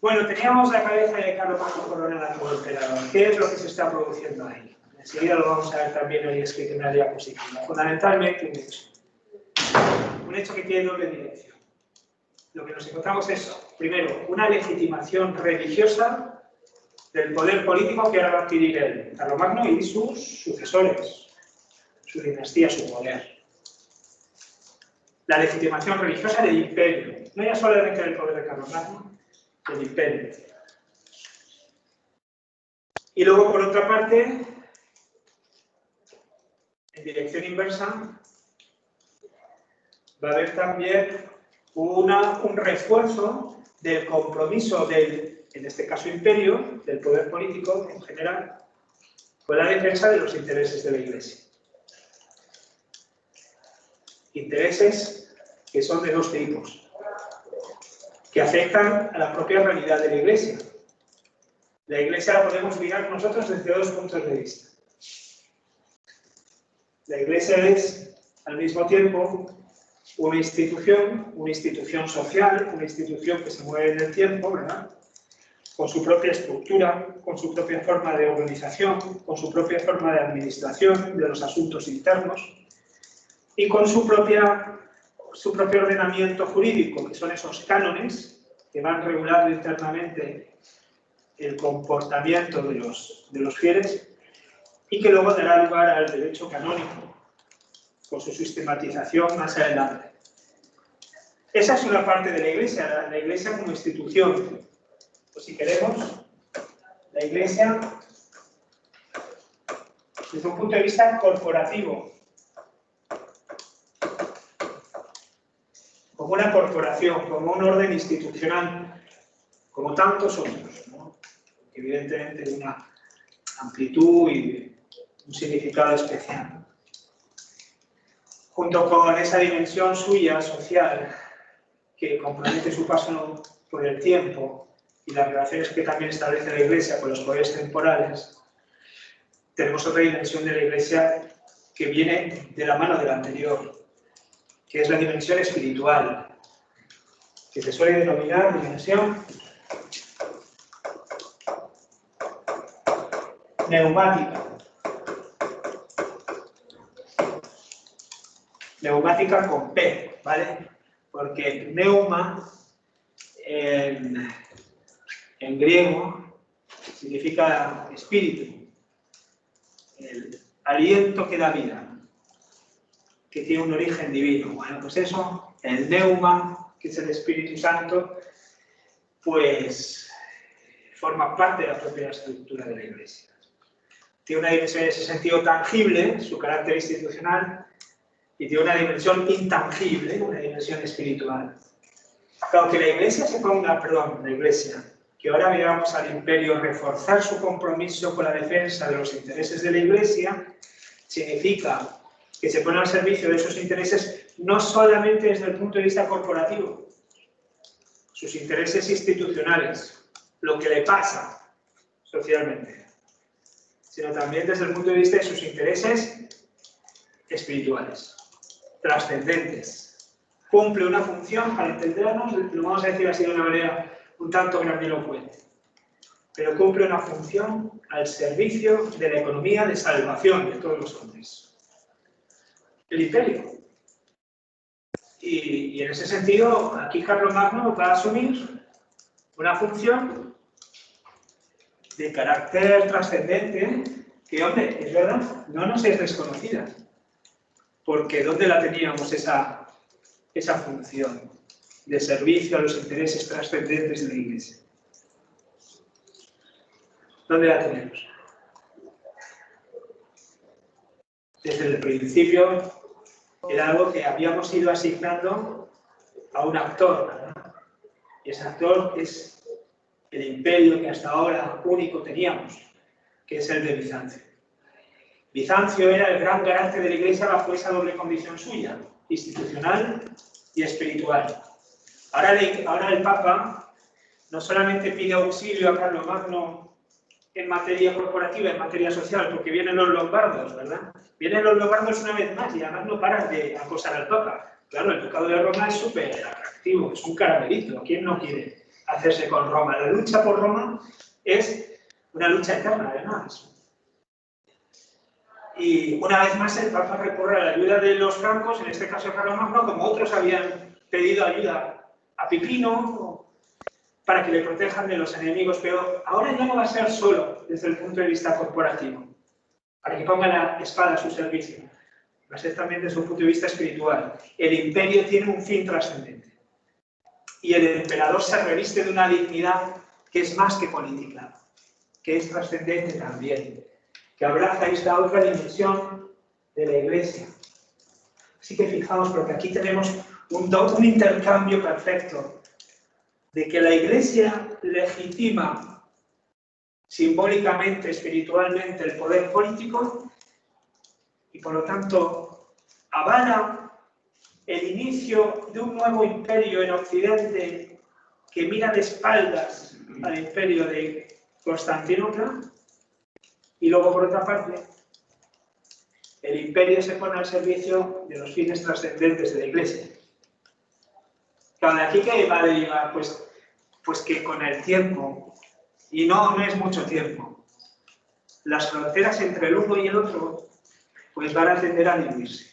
Bueno, teníamos la cabeza de Carlomagno Coronada como emperador. ¿Qué es lo que se está produciendo ahí? Enseguida lo vamos a ver también hoy escrito en una diapositiva. Fundamentalmente un hecho. Un hecho que tiene doble dirección. Lo que nos encontramos es, primero, una legitimación religiosa del poder político que ahora va a adquirir él, Carlomagno y sus sucesores, su dinastía, su poder. La legitimación religiosa del imperio, no ya solamente del poder de Carlomagno, del imperio. Y luego, por otra parte, en dirección inversa, va a haber también un refuerzo del compromiso del, en este caso imperio, del poder político en general, con la defensa de los intereses de la Iglesia. Intereses que son de dos tipos, que afectan a la propia realidad de la Iglesia. La Iglesia la podemos mirar nosotros desde dos puntos de vista. La Iglesia es, al mismo tiempo, una institución social, una institución que se mueve en el tiempo, ¿verdad? Con su propia estructura, con su propia forma de organización, con su propia forma de administración de los asuntos internos y con su propio ordenamiento jurídico, que son esos cánones que van regulando internamente el comportamiento de los fieles y que luego dará lugar al derecho canónico, con su sistematización más adelante. Esa es una parte de la Iglesia como institución. Pues si queremos, la Iglesia desde un punto de vista corporativo, como una corporación, como un orden institucional, como tantos otros, ¿no? Evidentemente de una amplitud y un significado especial. Junto con esa dimensión suya, social, que compromete su paso por el tiempo y las relaciones que también establece la Iglesia con los poderes temporales, tenemos otra dimensión de la Iglesia que viene de la mano de la anterior, que es la dimensión espiritual, que se suele denominar dimensión neumática. Neumática con P, ¿vale? Porque neuma en griego significa espíritu, el aliento que da vida, que tiene un origen divino. Bueno, pues eso, el neuma, que es el Espíritu Santo, pues forma parte de la propia estructura de la Iglesia. Tiene una dimensión en ese sentido tangible, su carácter institucional, y tiene una dimensión intangible, una dimensión espiritual. Claro, que la Iglesia se ponga, la Iglesia, que ahora veamos al imperio reforzar su compromiso con la defensa de los intereses de la Iglesia, significa que se pone al servicio de esos intereses no solamente desde el punto de vista corporativo, sus intereses institucionales, lo que le pasa socialmente, sino también desde el punto de vista de sus intereses espirituales, trascendentes. Cumple una función, para entendernos, lo vamos a decir así de una manera un tanto grandilocuente, pero cumple una función al servicio de la economía de salvación de todos los hombres. El imperio. Y en ese sentido, aquí Carlomagno va a asumir una función de carácter trascendente que, hombre, es verdad, no nos es desconocida. Porque ¿dónde la teníamos esa función de servicio a los intereses trascendentes de la Iglesia? ¿Dónde la tenemos? Desde el principio era algo que habíamos ido asignando a un actor, ¿verdad? Y ese actor es el imperio que hasta ahora único teníamos, que es el de Bizancio. Bizancio era el gran garante de la Iglesia bajo esa doble condición suya, institucional y espiritual. Ahora el Papa no solamente pide auxilio a Carlomagno en materia corporativa, en materia social, porque vienen los lombardos, ¿verdad? Vienen los lombardos una vez más y además no paran de acosar al Papa. Claro, el ducado de Roma es súper atractivo, es un caramelito, ¿quién no quiere hacerse con Roma. La lucha por Roma es una lucha eterna, además. Y una vez más el Papa recurre a la ayuda de los francos, en este caso Carlomagno, como otros habían pedido ayuda a Pipino para que le protejan de los enemigos, pero ahora ya no va a ser solo desde el punto de vista corporativo, para que ponga la espada a su servicio, va a ser también desde un punto de vista espiritual. El imperio tiene un fin trascendente y el emperador se reviste de una dignidad que es más que política, que es trascendente también, que abraza esta otra dimensión de la Iglesia. Así que fijaos, porque aquí tenemos un intercambio perfecto de que la Iglesia legitima simbólicamente, espiritualmente, el poder político y, por lo tanto, avala el inicio de un nuevo imperio en Occidente que mira de espaldas al imperio de Constantinopla. Y luego, por otra parte, el imperio se pone al servicio de los fines trascendentes de la Iglesia. Claro, de aquí que va a derivar, pues que con el tiempo, y no es mucho tiempo, las fronteras entre el uno y el otro pues van a tender a diluirse.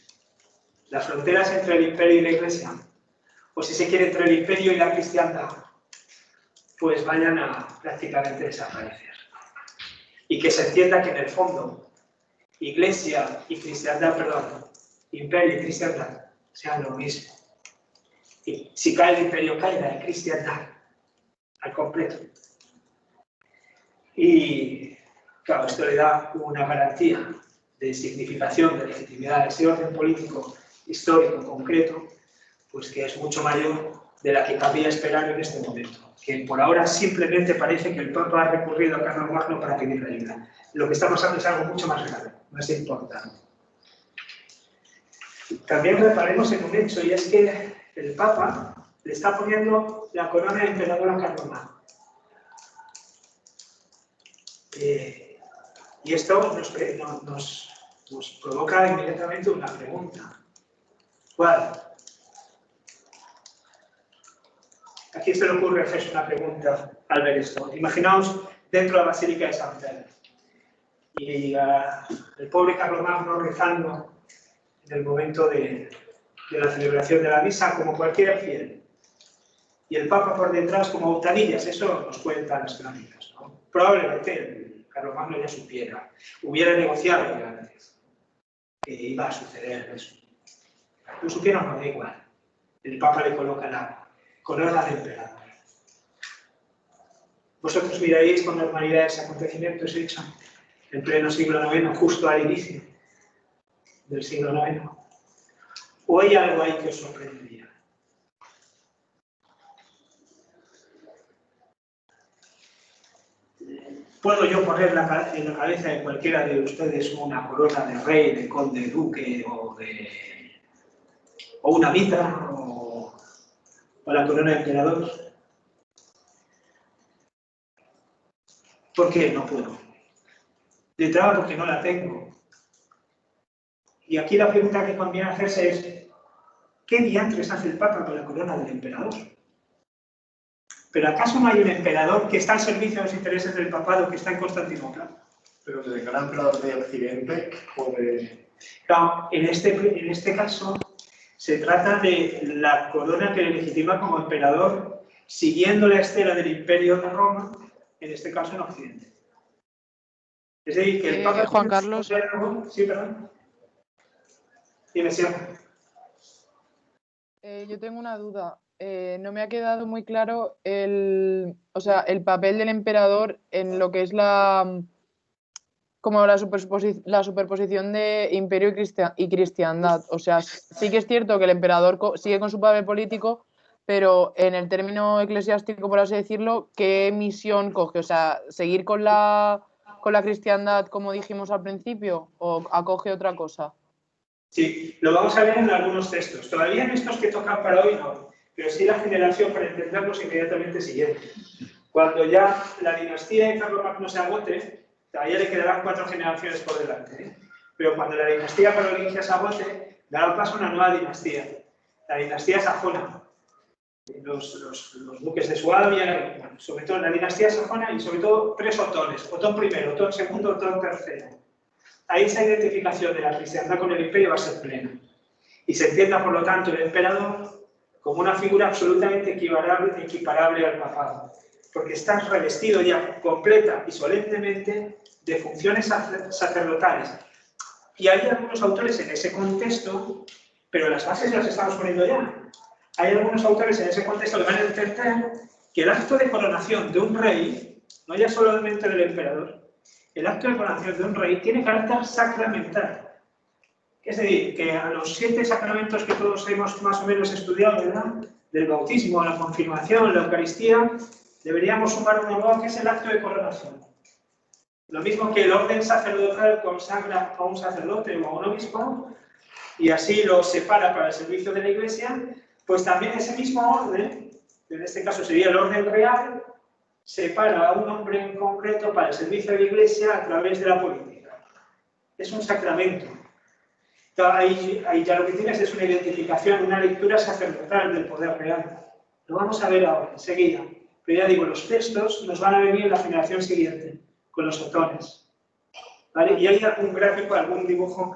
Las fronteras entre el imperio y la Iglesia, o si se quiere entre el imperio y la cristiandad, pues vayan a prácticamente desaparecer. Y que se entienda que en el fondo, Iglesia y cristiandad, perdón, imperio y cristiandad sean lo mismo. Y si cae el imperio, cae la cristiandad al completo. Y claro, esto le da una garantía de significación, de legitimidad a ese orden político histórico concreto, pues que es mucho mayor de la que cabía esperar en este momento. Que por ahora simplemente parece que el Papa ha recurrido a Carlomagno para pedirle ayuda. Lo que está pasando es algo mucho más grave, más importante. También reparemos en un hecho, y es que el Papa le está poniendo la corona de emperador a Carlomagno. Y esto nos provoca inmediatamente una pregunta. ¿Cuál? ¿A quién se le ocurre hacerse una pregunta al ver esto? Imaginaos dentro de la Basílica de San Pedro y el pobre Carlomagno rezando en el momento de la celebración de la misa como cualquier fiel. Y el Papa por detrás como botanillas, eso nos cuentan las crónicas, ¿no? Probablemente Carlomagno ya supiera, hubiera negociado ya antes que iba a suceder eso. Lo supiera, no da igual. El Papa le coloca la corona de emperador. Vosotros miraréis con normalidad ese acontecimiento, ese hecho, en pleno siglo IX, justo al inicio del siglo IX. ¿O hay algo ahí que os sorprendería? ¿Puedo yo poner en la cabeza de cualquiera de ustedes una corona de rey, de conde, de duque o una mitra o la corona de emperador? ¿Por qué no puedo? De entrada porque no la tengo. Y aquí la pregunta que conviene hacerse es ¿qué diantres hace el Papa con la corona del emperador? ¿Pero acaso no hay un emperador que está al servicio de los intereses del papado que está en Constantinopla? Pero de gran emperador de Occidente o de... Claro, en este caso se trata de la corona que le legitima como emperador siguiendo la estela del Imperio de Roma, en este caso en Occidente. Es decir, que el Papa... Juan Carlos... Sí, perdón. Dime, siempre. Yo tengo una duda. No me ha quedado muy claro el papel del emperador en lo que es como la superposición de imperio y cristiandad. O sea, sí que es cierto que el emperador sigue con su papel político, pero en el término eclesiástico, por así decirlo, ¿qué misión coge? O sea, ¿seguir con la cristiandad como dijimos al principio o acoge otra cosa? Sí, lo vamos a ver en algunos textos. Todavía en estos que tocan para hoy no, pero sí la generación para entenderlos inmediatamente siguiente. Cuando ya la dinastía de Carlomagno se agote, todavía le quedarán 4 generaciones por delante, ¿eh? Pero cuando la dinastía carolingia se agote, dará paso a una nueva dinastía, la dinastía sajona. los duques de Suabia, bueno, sobre todo en la dinastía sajona, y sobre todo 3 Otones, Otón I, Otón II, Otón III. Ahí esa identificación de la cristiandad con el imperio va a ser plena. Y se entienda, por lo tanto, el emperador como una figura absolutamente equiparable al papado, porque está revestido ya completa y solemnemente de funciones sacerdotales. Y hay algunos autores en ese contexto, pero las bases las estamos poniendo ya. Hay algunos autores en ese contexto que van a entender que el acto de coronación de un rey, no ya solamente del emperador, el acto de coronación de un rey tiene carácter sacramental. Es decir, que a los 7 sacramentos que todos hemos más o menos estudiado, ¿verdad? Del bautismo, la confirmación, la Eucaristía, deberíamos sumar uno nuevo que es el acto de coronación. Lo mismo que el orden sacerdotal consagra a un sacerdote o a un obispo y así lo separa para el servicio de la Iglesia, pues también ese mismo orden, que en este caso sería el orden real, separa a un hombre en concreto para el servicio de la Iglesia a través de la política. Es un sacramento. Ahí ya lo que tienes es una identificación, una lectura sacerdotal del poder real. Lo vamos a ver ahora, enseguida. Pero ya digo, los textos nos van a venir en la generación siguiente, con los otones. ¿Vale? Y hay algún gráfico, algún dibujo,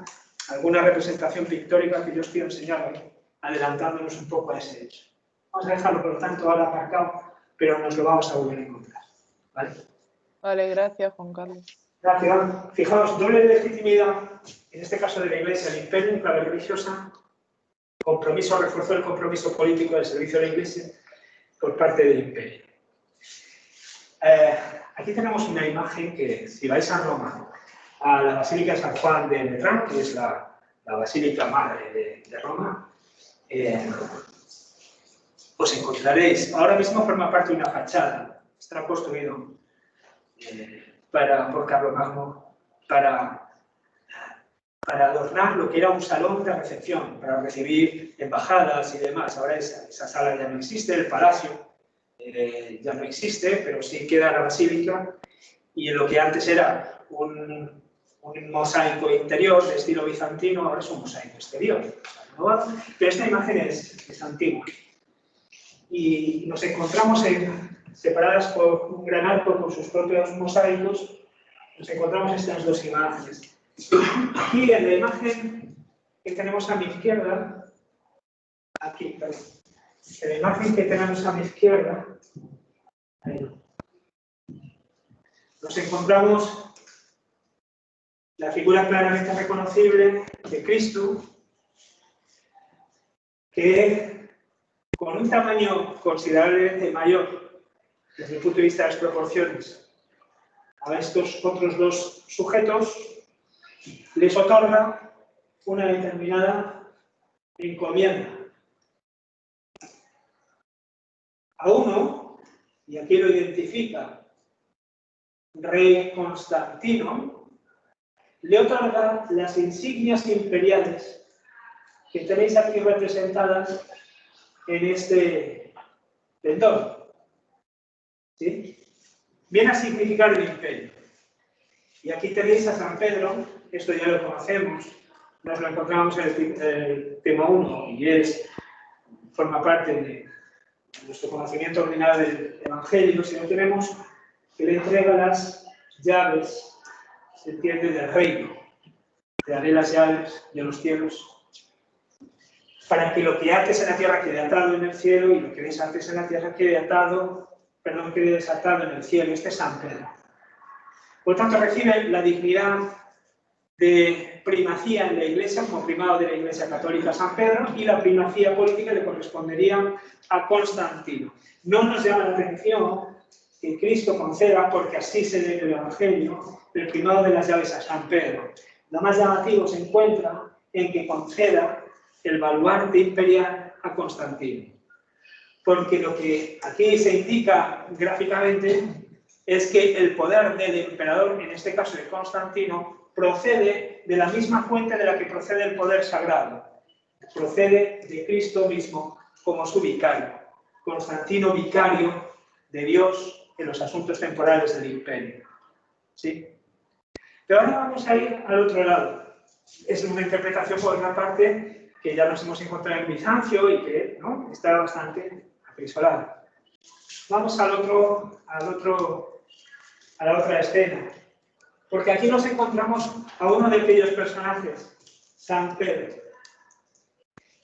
alguna representación pictórica que yo os quiero enseñar hoy, adelantándonos un poco a ese hecho. Vamos a dejarlo, por lo tanto, ahora aparcado, pero nos lo vamos a volver a encontrar. ¿Vale? Vale, gracias, Juan Carlos. Gracias. Fijaos, doble legitimidad, en este caso de la Iglesia, el imperio en clave religiosa, compromiso, refuerzo del compromiso político del servicio de la Iglesia por parte del imperio. Aquí tenemos una imagen que, si vais a Roma, a la Basílica de San Juan de Letrán, que es la Basílica Madre de Roma, os encontraréis, ahora mismo forma parte de una fachada, está construido por Carlomagno para adornar lo que era un salón de recepción, para recibir embajadas y demás. Ahora esa sala ya no existe, el palacio ya no existe, pero sí queda la basílica, y en lo que antes era un mosaico interior de estilo bizantino, ahora es un mosaico exterior. Pero esta imagen es antigua. Y nos encontramos separadas por un gran arco con sus propios mosaicos, nos encontramos estas 2 imágenes. Aquí en la imagen que tenemos a mi izquierda, aquí, perdón, en la imagen que tenemos a mi izquierda, ahí, nos encontramos la figura claramente reconocible de Cristo, que con un tamaño considerablemente mayor desde el punto de vista de las proporciones a estos otros 2 sujetos, les otorga una determinada encomienda. A uno, y aquí lo identifica Rey Constantino, le otorga las insignias imperiales que tenéis aquí representadas en este pendón. ¿Sí? Viene a significar el imperio. Y aquí tenéis a San Pedro, esto ya lo conocemos, nos lo encontramos en el tema 1 y forma parte de nuestro conocimiento ordinario del Evangelio. Si lo tenemos, que le entrega las llaves, se entiende, del reino. Te daré las llaves de los cielos, para que lo que ates en la tierra quede atado en el cielo y lo que desates en la tierra quede desatado en el cielo. Este es San Pedro. Por lo tanto, recibe la dignidad de primacía en la Iglesia, como primado de la Iglesia Católica San Pedro, y la primacía política le correspondería a Constantino. No nos llama la atención que Cristo conceda, porque así se lee en el Evangelio, el primado de las llaves a San Pedro. Lo más llamativo se encuentra en que conceda el baluarte imperial a Constantino. Porque lo que aquí se indica gráficamente es que el poder del emperador, en este caso de Constantino, procede de la misma fuente de la que procede el poder sagrado. Procede de Cristo mismo como su vicario. Constantino, vicario de Dios en los asuntos temporales del imperio. ¿Sí? Pero ahora vamos a ir al otro lado. Es una interpretación, por otra parte, que ya nos hemos encontrado en Bizancio y que, ¿no?, está bastante acrisolado. Vamos a la otra escena, porque aquí nos encontramos a uno de aquellos personajes, San Pedro,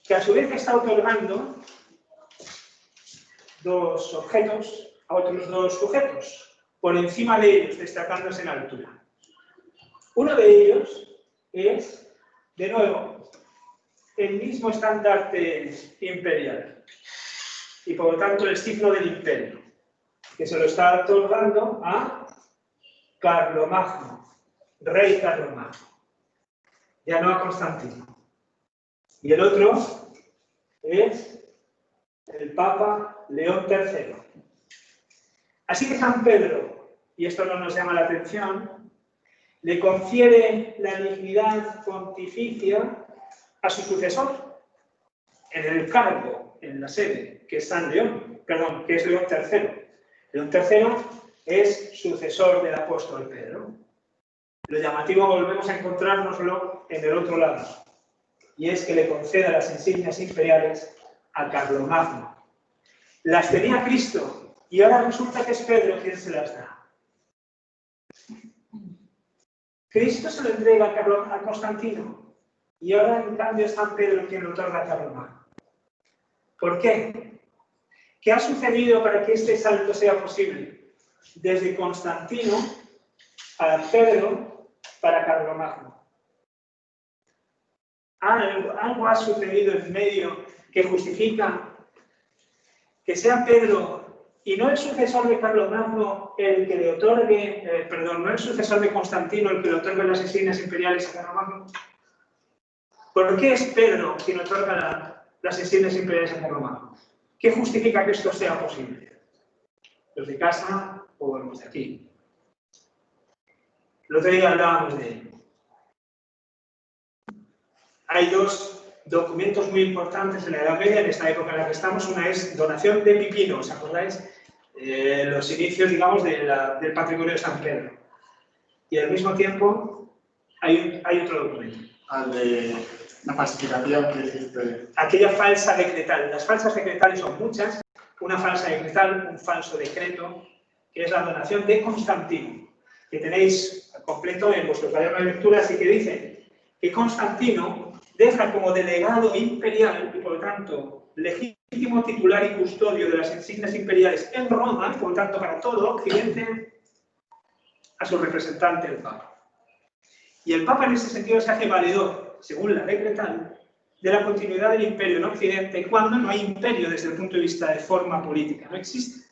que a su vez está otorgando dos objetos a otros dos sujetos, por encima de ellos, destacándose en altura. Uno de ellos es, de nuevo, el mismo estandarte imperial y por lo tanto el signo del imperio, que se lo está otorgando a Carlomagno, rey Carlomagno, ya no a Constantino. Y el otro es el Papa León III. Así que San Pedro, y esto no nos llama la atención, le confiere la dignidad pontificia a su sucesor en el cargo, en la sede, que es San León, perdón, que es León III. León III es sucesor del apóstol Pedro. Lo llamativo volvemos a encontrárnoslo en el otro lado, y es que le conceda las insignias imperiales a Carlomagno. Las tenía Cristo, y ahora resulta que es Pedro quien se las da. Cristo se lo entrega a Constantino, y ahora en cambio es San Pedro quien lo otorga a Carlomagno. ¿Por qué? ¿Qué ha sucedido para que este salto sea posible? Desde Constantino a Pedro para Carlomagno. Algo ha sucedido en medio que justifica que sea Pedro y no el sucesor de Carlomagno el que le otorgue, no el sucesor de Constantino el que le otorgue las insignias imperiales a Carlomagno. ¿Por qué es Pedro quien otorga las insignias imperiales a Carlomagno? ¿Qué justifica que esto sea posible? ¿Los de casa o los de aquí? El otro día hablábamos de ello. Hay dos documentos muy importantes en la Edad Media, en esta época en la que estamos. Una es donación de Pipino, ¿os acordáis? Los inicios, digamos, del patrimonio de San Pedro. Y al mismo tiempo hay otro documento. Al de la falsificación que existe. Aquella falsa decretal. Las falsas decretales son muchas. Una falsa decretal, un falso decreto, que es la donación de Constantino, que tenéis completo en vuestros cuadernos de lecturas y que dice que Constantino deja como delegado imperial y por lo tanto legítimo titular y custodio de las insignias imperiales en Roma, y por lo tanto para todo Occidente, a su representante, el Papa. Y el Papa en ese sentido se hace valedor, según la decretal, de la continuidad del imperio en Occidente cuando no hay imperio desde el punto de vista de forma política, no existe.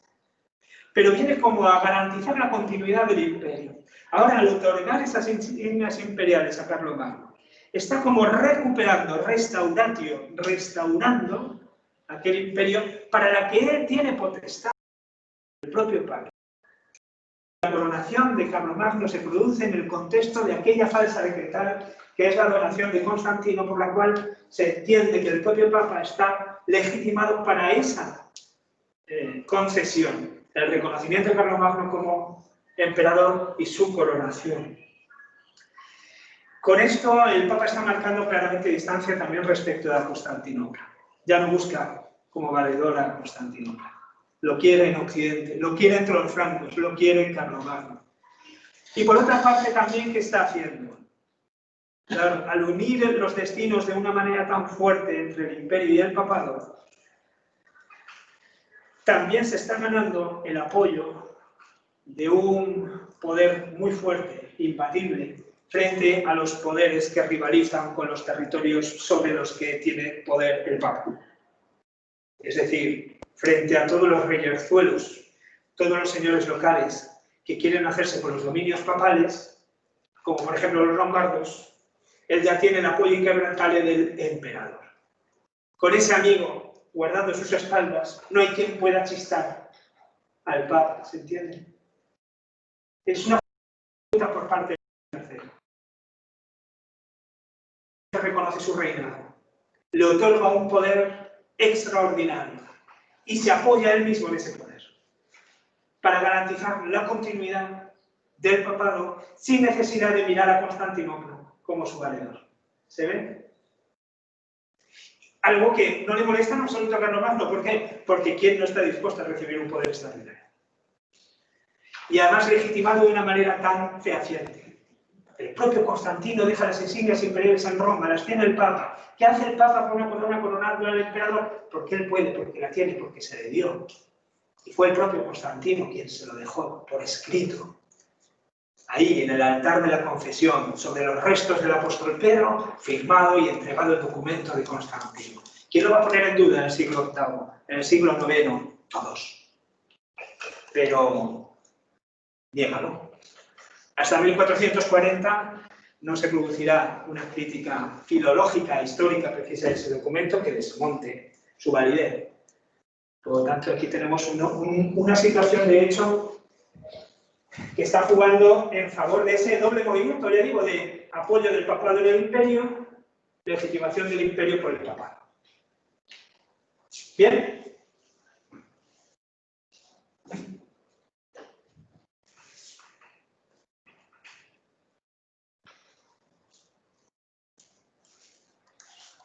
Pero viene como a garantizar la continuidad del imperio. Ahora, al otorgar esas insignias imperiales a Carlomagno, está como recuperando, restaurando aquel imperio para la que él tiene potestad, el propio Papa. La coronación de Carlomagno se produce en el contexto de aquella falsa decretal que es la donación de Constantino, por la cual se entiende que el propio Papa está legitimado para esa concesión, el reconocimiento de Carlomagno como emperador y su coronación. Con esto el Papa está marcando claramente distancia también respecto a Constantinopla. Ya no busca como valedor a Constantinopla. Lo quiere en Occidente, lo quiere entre los francos, lo quiere en Carlomagno. Y por otra parte también, ¿qué está haciendo? Claro, al unir los destinos de una manera tan fuerte entre el imperio y el papado, también se está ganando el apoyo de un poder muy fuerte, imbatible, frente a los poderes que rivalizan con los territorios sobre los que tiene poder el Papa. Es decir, frente a todos los reyezuelos, todos los señores locales que quieren hacerse con los dominios papales, como por ejemplo los lombardos, él ya tiene el apoyo inquebrantable del emperador. Con ese amigo guardando sus espaldas, no hay quien pueda chistar al Papa, ¿se entiende? Es una pregunta por parte del tercero. Se reconoce su reinado, le otorga un poder extraordinario y se apoya él mismo en ese poder para garantizar la continuidad del papado sin necesidad de mirar a Constantinopla como su valedor. ¿Se ve? algo que no le molesta en absoluto a Carlomagno. ¿Por qué? Porque ¿quién no está dispuesto a recibir un poder extraordinario? Y además legitimado de una manera tan fehaciente. El propio Constantino deja las insignias imperiales en Roma, las tiene el Papa. ¿Qué hace el Papa con una corona coronando al emperador? Porque él puede, porque la tiene, porque se le dio. Y fue el propio Constantino quien se lo dejó por escrito. Ahí, en el altar de la confesión, sobre los restos del apóstol Pedro, firmado y entregado el documento de Constantino. ¿Quién lo va a poner en duda en el siglo VIII? En el siglo IX, todos. Pero, niégalo. Hasta 1440 no se producirá una crítica filológica, histórica, precisa de ese documento que desmonte su validez. Por lo tanto, aquí tenemos una situación, de hecho, que está jugando en favor de ese doble movimiento, ya digo, de apoyo del papado en el imperio, legitimación del imperio por el papado. ¿Bien?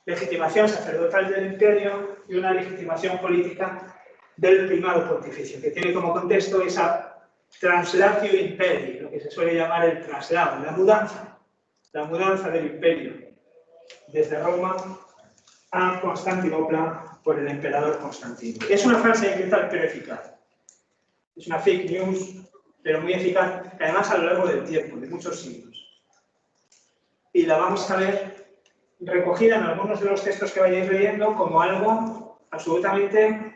Legitimación sacerdotal del imperio y una legitimación política del primado pontificio, que tiene como contexto esa translatio imperii, lo que se suele llamar el traslado, la mudanza del imperio desde Roma a Constantinopla por el emperador Constantino. Es una frase inquietante pero eficaz. Es una fake news, pero muy eficaz, además a lo largo del tiempo, de muchos siglos. Y la vamos a ver recogida en algunos de los textos que vayáis leyendo como algo absolutamente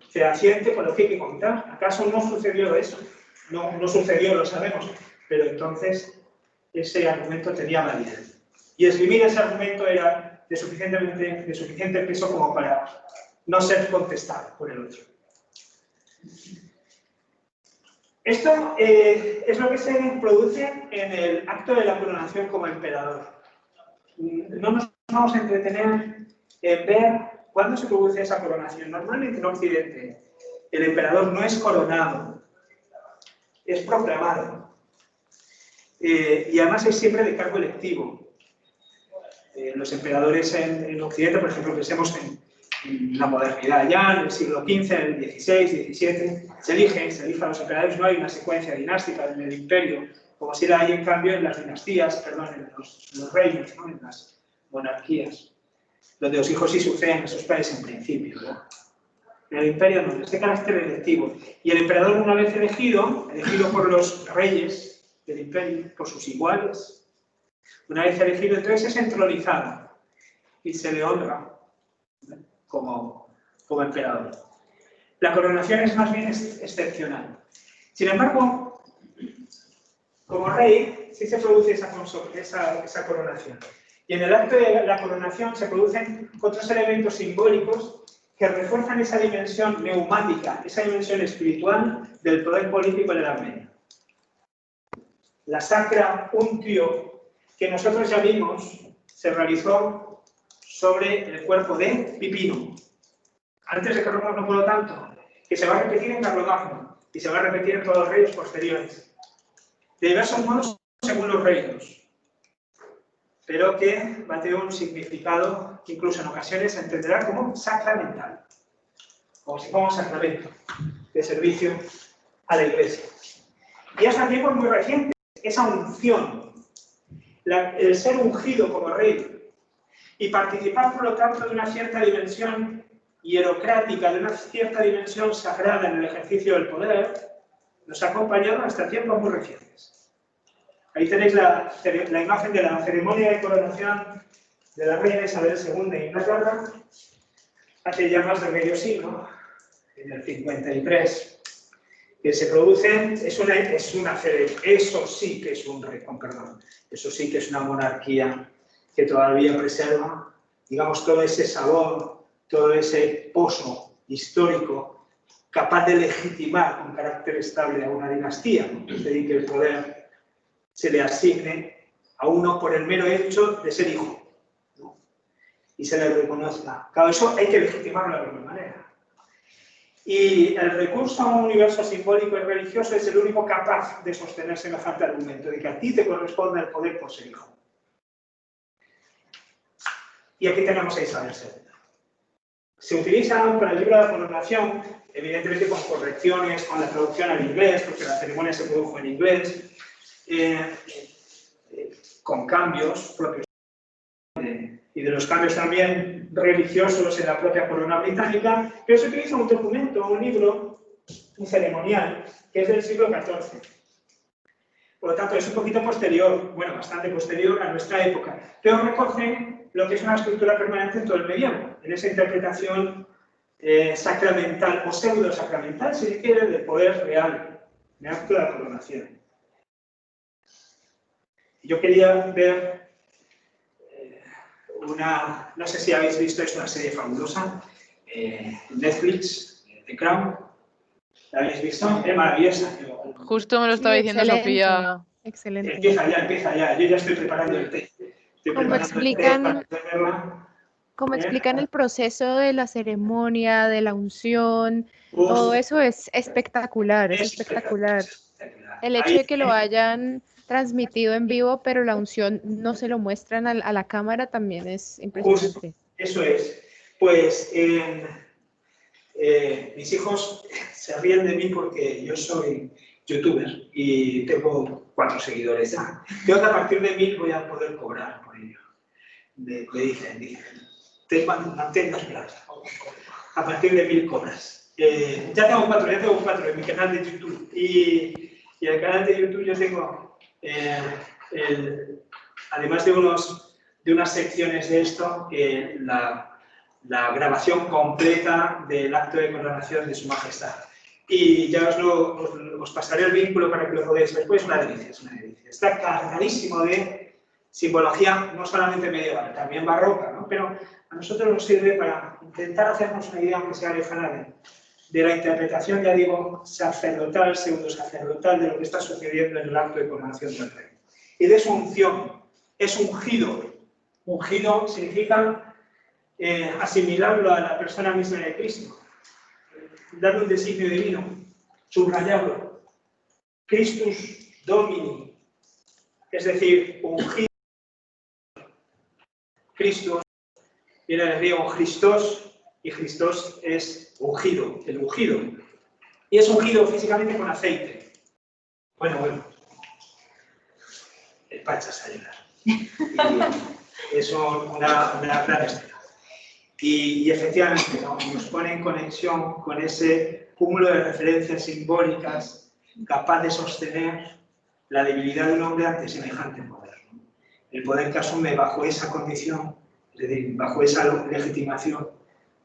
fehaciente con lo que hay que contar. ¿Acaso no sucedió eso? No sucedió, lo sabemos, pero entonces ese argumento tenía validez. Y esgrimir ese argumento era de suficiente peso como para no ser contestado por el otro. Esto es lo que se produce en el acto de la coronación como emperador. No nos vamos a entretener en ver cuándo se produce esa coronación. Normalmente en Occidente el emperador no es coronado, es proclamado. Y además es siempre de cargo electivo. Los emperadores en Occidente, por ejemplo, pensemos en la modernidad ya, en el siglo XV, en el XVI, XVII, se eligen a los emperadores, no hay una secuencia dinástica en el imperio, como si la hay en cambio en las dinastías, perdón, en los reinos, ¿no? En las monarquías, donde los hijos sí suceden a sus padres en principio, ¿no? En el imperio no, este carácter electivo. Y el emperador, una vez elegido por los reyes del imperio, por sus iguales, una vez elegido, entonces es entronizado y se le honra como emperador. La coronación es más bien excepcional. Sin embargo, como rey, sí se produce esa coronación. Y en el acto de la coronación se producen otros elementos simbólicos que refuerzan esa dimensión neumática, esa dimensión espiritual del poder político de la Edad Media. La Sacra Untio, que nosotros ya vimos, se realizó sobre el cuerpo de Pipino. Antes de Carlomagno, por lo tanto, que se va a repetir en Carlomagno y se va a repetir en todos los reyes posteriores. De diversos modos según los reinos, pero que va a tener un significado que incluso en ocasiones se entenderá como sacramental, como si fuera un sacramento de servicio a la Iglesia. Y hasta tiempos muy recientes, esa unción, el ser ungido como rey y participar, por lo tanto, de una cierta dimensión hierocrática, de una cierta dimensión sagrada en el ejercicio del poder, nos ha acompañado hasta tiempos muy recientes. Ahí tenéis la imagen de la ceremonia de coronación de la reina Isabel II de Inglaterra, hace ya más de medio siglo, en el 53, que se produce, eso sí que es un rey, perdón, eso sí que es una monarquía que todavía preserva, digamos, todo ese sabor, todo ese pozo histórico capaz de legitimar con carácter estable a una dinastía, es decir, que el poder se le asigne a uno por el mero hecho de ser hijo, ¿no? Y se le reconozca. Claro, eso hay que legitimarlo de alguna manera. Y el recurso a un universo simbólico y religioso es el único capaz de sostener semejante argumento, de que a ti te corresponde el poder por ser hijo. Y aquí tenemos a Isabel II. Se utiliza para el libro de la coronación, evidentemente con correcciones, con la traducción al inglés, porque la ceremonia se produjo en inglés, con cambios propios y de los cambios también religiosos en la propia corona británica, pero se utiliza un documento, un libro, un ceremonial, que es del siglo XIV. Por lo tanto, es un poquito posterior, bueno, bastante posterior a nuestra época, pero recoge lo que es una estructura permanente en todo el medievo, en esa interpretación sacramental o pseudo-sacramental, si se quiere, del poder real, de acto de la coronación. Yo quería ver no sé si habéis visto, es una serie fabulosa, Netflix, The Crown. ¿La habéis visto? Es maravillosa. Justo me lo estaba diciendo Sofía. Excelente. Empieza ya. Yo ya estoy preparando el té. Como explican el proceso de la ceremonia, de la unción, todo eso es espectacular, es espectacular. El hecho de que lo hayan transmitido en vivo, pero la unción no se lo muestran a la cámara también es impresionante. Eso es. Pues mis hijos se ríen de mí porque yo soy youtuber y tengo 4 seguidores ya. Creo que a partir de 1000 voy a poder cobrar por ello. Me dicen, te mantén plata. A partir de 1000 cobras. Ya tengo 4 en mi canal de YouTube. Y en el canal de YouTube yo tengo, además de unas secciones de esto, la grabación completa del acto de coronación de Su Majestad. Y ya os pasaré el vínculo para que lo podáis ver. Pues es una delicia, es una delicia. Está cargadísimo de simbología, no solamente medieval, también barroca, ¿no? Pero a nosotros nos sirve para intentar hacernos una idea, aunque sea lejana, de la interpretación, ya digo, sacerdotal, pseudo-sacerdotal, de lo que está sucediendo en el acto de coronación del rey. Y de su unción, es ungido. Ungido significa asimilarlo a la persona misma de Cristo, darle un designio divino, subrayarlo. Christus Domini, es decir, ungido. Christus viene del griego Christos, y Christos es ungido, el ungido. Y es ungido físicamente con aceite. Bueno. El pachas a llorar. Y es una gran escena. Y efectivamente, ¿no? Nos pone en conexión con ese cúmulo de referencias simbólicas capaz de sostener la debilidad de un hombre ante semejante poder, ¿no? El poder que asume bajo esa condición, es decir, bajo esa legitimación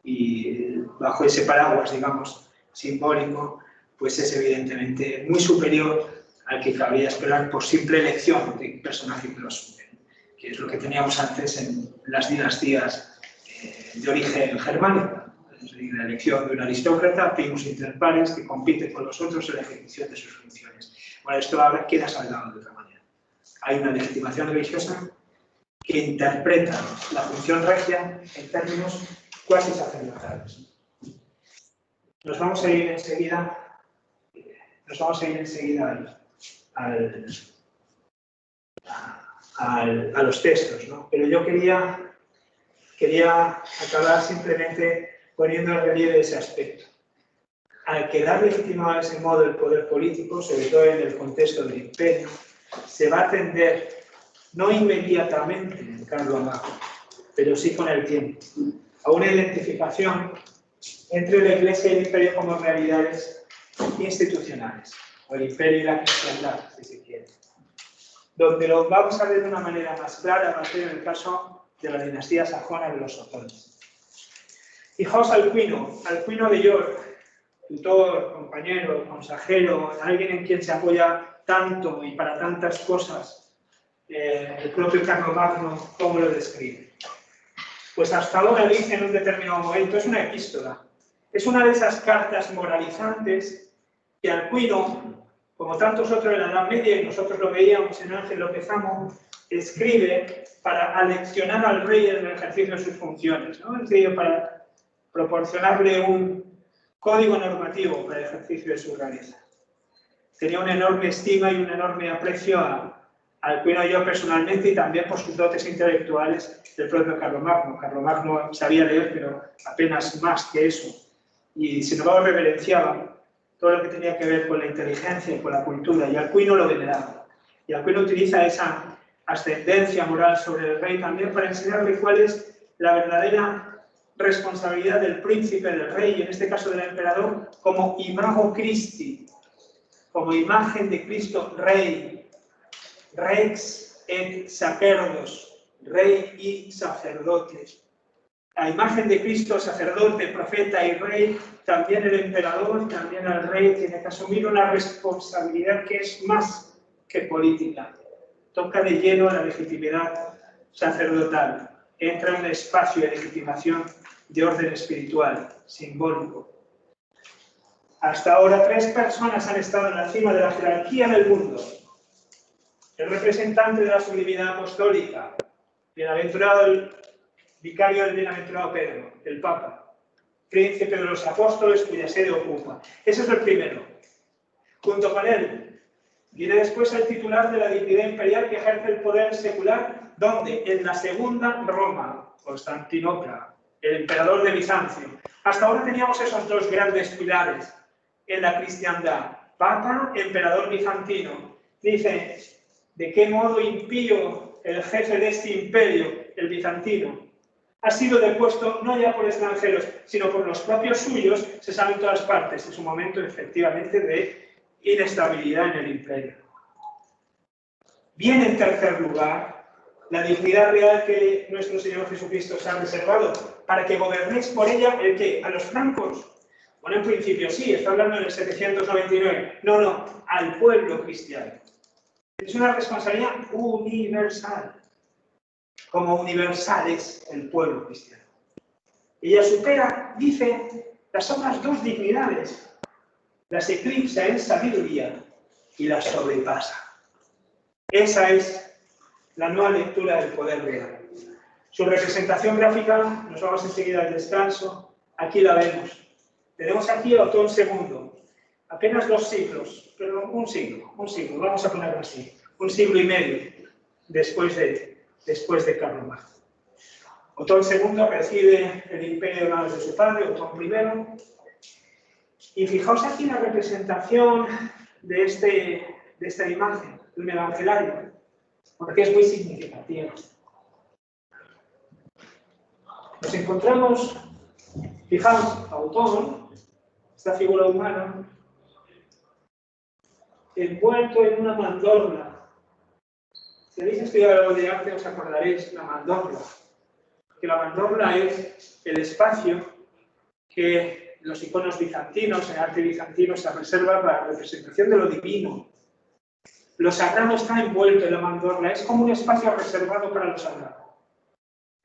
y bajo ese paraguas, digamos, simbólico, pues es evidentemente muy superior al que cabría esperar por simple elección de personaje que lo asume, que es lo que teníamos antes en las dinastías de origen germánico, es decir, la elección de un aristócrata, primus inter pares, que compite con los otros en la ejecución de sus funciones. Bueno, esto ahora queda saldado de otra manera. Hay una legitimación religiosa que interpreta la función regia en términos cuasi sacerdotales. Nos vamos a ir enseguida a los textos, ¿no? Pero yo quería acabar simplemente poniendo en relieve ese aspecto. Al quedar legitimado de ese modo el poder político, sobre todo en el contexto del imperio, se va a tender, no inmediatamente en Carlos Magno, pero sí con el tiempo, a una identificación entre la Iglesia y el imperio como realidades institucionales, o el imperio y la cristiandad, si se quiere. Donde lo vamos a ver de una manera más clara va a ser en el caso de la dinastía sajona de los otones. Fijaos Alcuino de York, tutor, compañero, consejero, alguien en quien se apoya tanto y para tantas cosas, el propio Carlomagno, ¿cómo lo describe? Pues hasta ahora dice en un determinado momento, es una epístola, es una de esas cartas moralizantes que Alcuino, como tantos otros en la Edad Media, y nosotros lo veíamos en Ángel López Amo, escribe para aleccionar al rey en el ejercicio de sus funciones, ¿no? Es decir, para proporcionarle un código normativo para el ejercicio de su realeza. Tenía una enorme estima y un enorme aprecio a Alcuino yo personalmente y también por sus dotes intelectuales del propio Carlomagno. Carlomagno sabía leer, pero apenas más que eso. Y sin embargo reverenciaba todo lo que tenía que ver con la inteligencia y con la cultura, y Alcuino lo veneraba. Y Alcuino utiliza esa ascendencia moral sobre el rey también para enseñarle cuál es la verdadera responsabilidad del príncipe, del rey, y en este caso del emperador, como imago Christi, como imagen de Cristo Rey, Rex et Sacerdos, Rey y sacerdote. La imagen de Cristo, sacerdote, profeta y rey, también el emperador, también el rey, tiene que asumir una responsabilidad que es más que política. Toca de lleno la legitimidad sacerdotal. Entra en un espacio de legitimación de orden espiritual, simbólico. Hasta ahora 3 personas han estado en la cima de la jerarquía del mundo. El representante de la sublimidad apostólica, bienaventurado vicario del bienaventurado Pedro, el Papa, príncipe de los apóstoles cuya sede ocupa. Ese es el primero. Junto con él, viene después el titular de la dignidad imperial que ejerce el poder secular, donde en la segunda Roma, Constantinopla, el emperador de Bizancio. Hasta ahora teníamos esos 2 grandes pilares en la cristiandad. Papa, emperador bizantino. Dice, ¿de qué modo impío el jefe de este imperio, el bizantino, ha sido depuesto no ya por extranjeros, sino por los propios suyos? Se sabe en todas partes, es un momento efectivamente de inestabilidad en el imperio. Viene en tercer lugar la dignidad real que nuestro Señor Jesucristo os ha reservado, para que gobernéis por ella, ¿el qué? ¿A los francos? Bueno, en principio sí, está hablando en el 799. No, al pueblo cristiano. Es una responsabilidad universal. Como universal es el pueblo cristiano. Ella supera, dice, las otras 2 dignidades. Las eclipsa en sabiduría y las sobrepasa. Esa es la nueva lectura del poder real. Su representación gráfica, nos vamos enseguida al descanso, aquí la vemos. Tenemos aquí a Otón II, apenas 2 siglos, pero un siglo, vamos a ponerlo así, 1 siglo y medio después de Carlomagno. Otón II recibe el imperio de manos de su padre, Otón I, y fijaos aquí la representación de esta imagen, un evangelario, porque es muy significativa. Nos encontramos, fijaos, a Otón, esta figura humana, envuelto en una mandorla. Si habéis estudiado algo de arte, os acordaréis la mandorla. Que la mandorla es el espacio que los iconos bizantinos, el arte bizantino, se reserva para la representación de lo divino. Lo sagrado está envuelto en la mandorla, es como un espacio reservado para lo sagrado.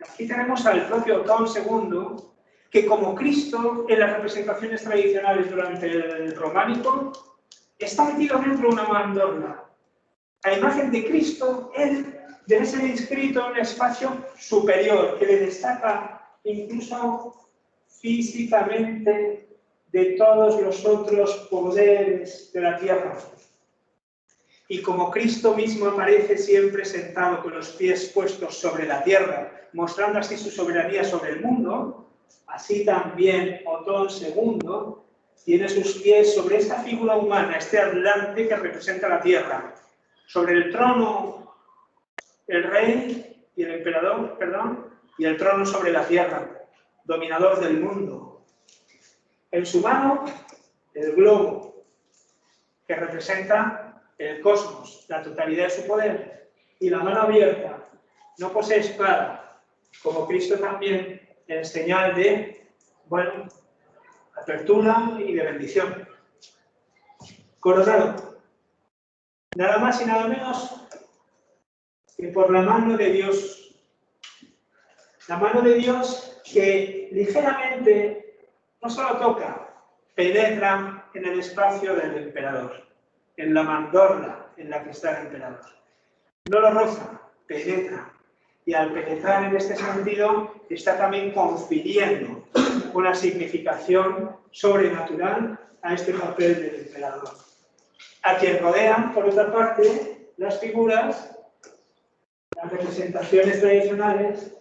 Aquí tenemos al propio Otón II, que como Cristo en las representaciones tradicionales durante el románico, está metido dentro de una mandorla. A imagen de Cristo, él debe ser inscrito en un espacio superior, que le destaca incluso físicamente de todos los otros poderes de la tierra. Y como Cristo mismo aparece siempre sentado con los pies puestos sobre la tierra, mostrando así su soberanía sobre el mundo, así también Otón II tiene sus pies sobre esta figura humana, este atlante que representa la tierra. Sobre el trono, el rey y el emperador, y el trono sobre la tierra, dominador del mundo. En su mano, el globo, que representa el cosmos, la totalidad de su poder, y la mano abierta, no posee espada, como Cristo también, en señal de, apertura y de bendición. Coronado, nada más y nada menos que por la mano de Dios. La mano de Dios que ligeramente, no solo toca, penetra en el espacio del emperador, en la mandorla en la que está el emperador. No lo roza, penetra. Y al penetrar en este sentido, está también confiriendo una significación sobrenatural a este papel del emperador. A quien rodean, por otra parte, las figuras las representaciones tradicionales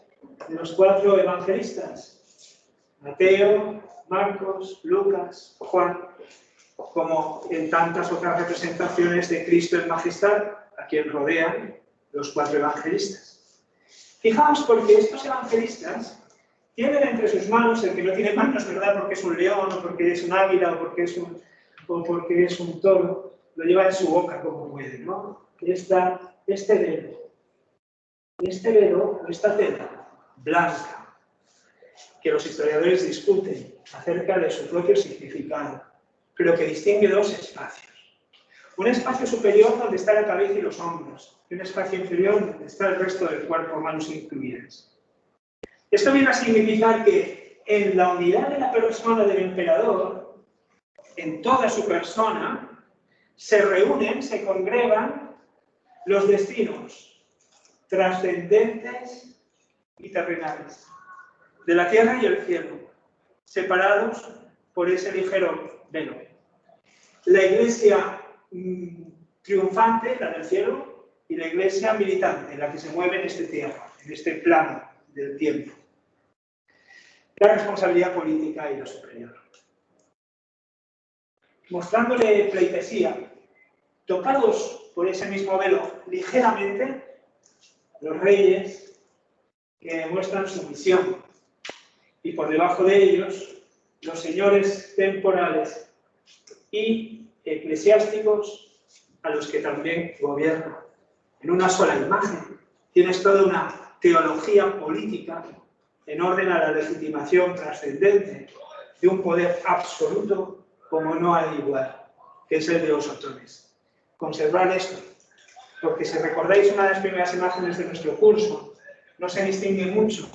de los 4 evangelistas, Mateo, Marcos, Lucas, Juan, como en tantas otras representaciones de Cristo en majestad, a quien rodean los 4 evangelistas. Fijaos, porque estos evangelistas tienen entre sus manos, el que no tiene manos, ¿verdad?, porque es un león, o porque es un águila, o porque es un toro, lo lleva en su boca como puede, ¿no? Y está este velo, esta tela blanca, que los historiadores discuten acerca de su propio significado, pero que distingue 2 espacios. Un espacio superior donde está la cabeza y los hombros, y un espacio inferior donde está el resto del cuerpo, manos incluidas. Esto viene a significar que en la unidad de la persona del emperador, en toda su persona, se reúnen, se congregan los destinos trascendentes y terrenales, de la tierra y el cielo, separados por ese ligero velo. La iglesia triunfante, la del cielo, y la iglesia militante, la que se mueve en este tierra, en este plano del tiempo. La responsabilidad política y la superior. Mostrándole pleitesía, tocados por ese mismo velo ligeramente, los reyes que muestran sumisión, y por debajo de ellos, los señores temporales y eclesiásticos a los que también gobiernan. En una sola imagen tienes toda una teología política en orden a la legitimación trascendente de un poder absoluto como no hay igual, que es el de los autores. Conservad esto, porque si recordáis una de las primeras imágenes de nuestro curso, no se distingue mucho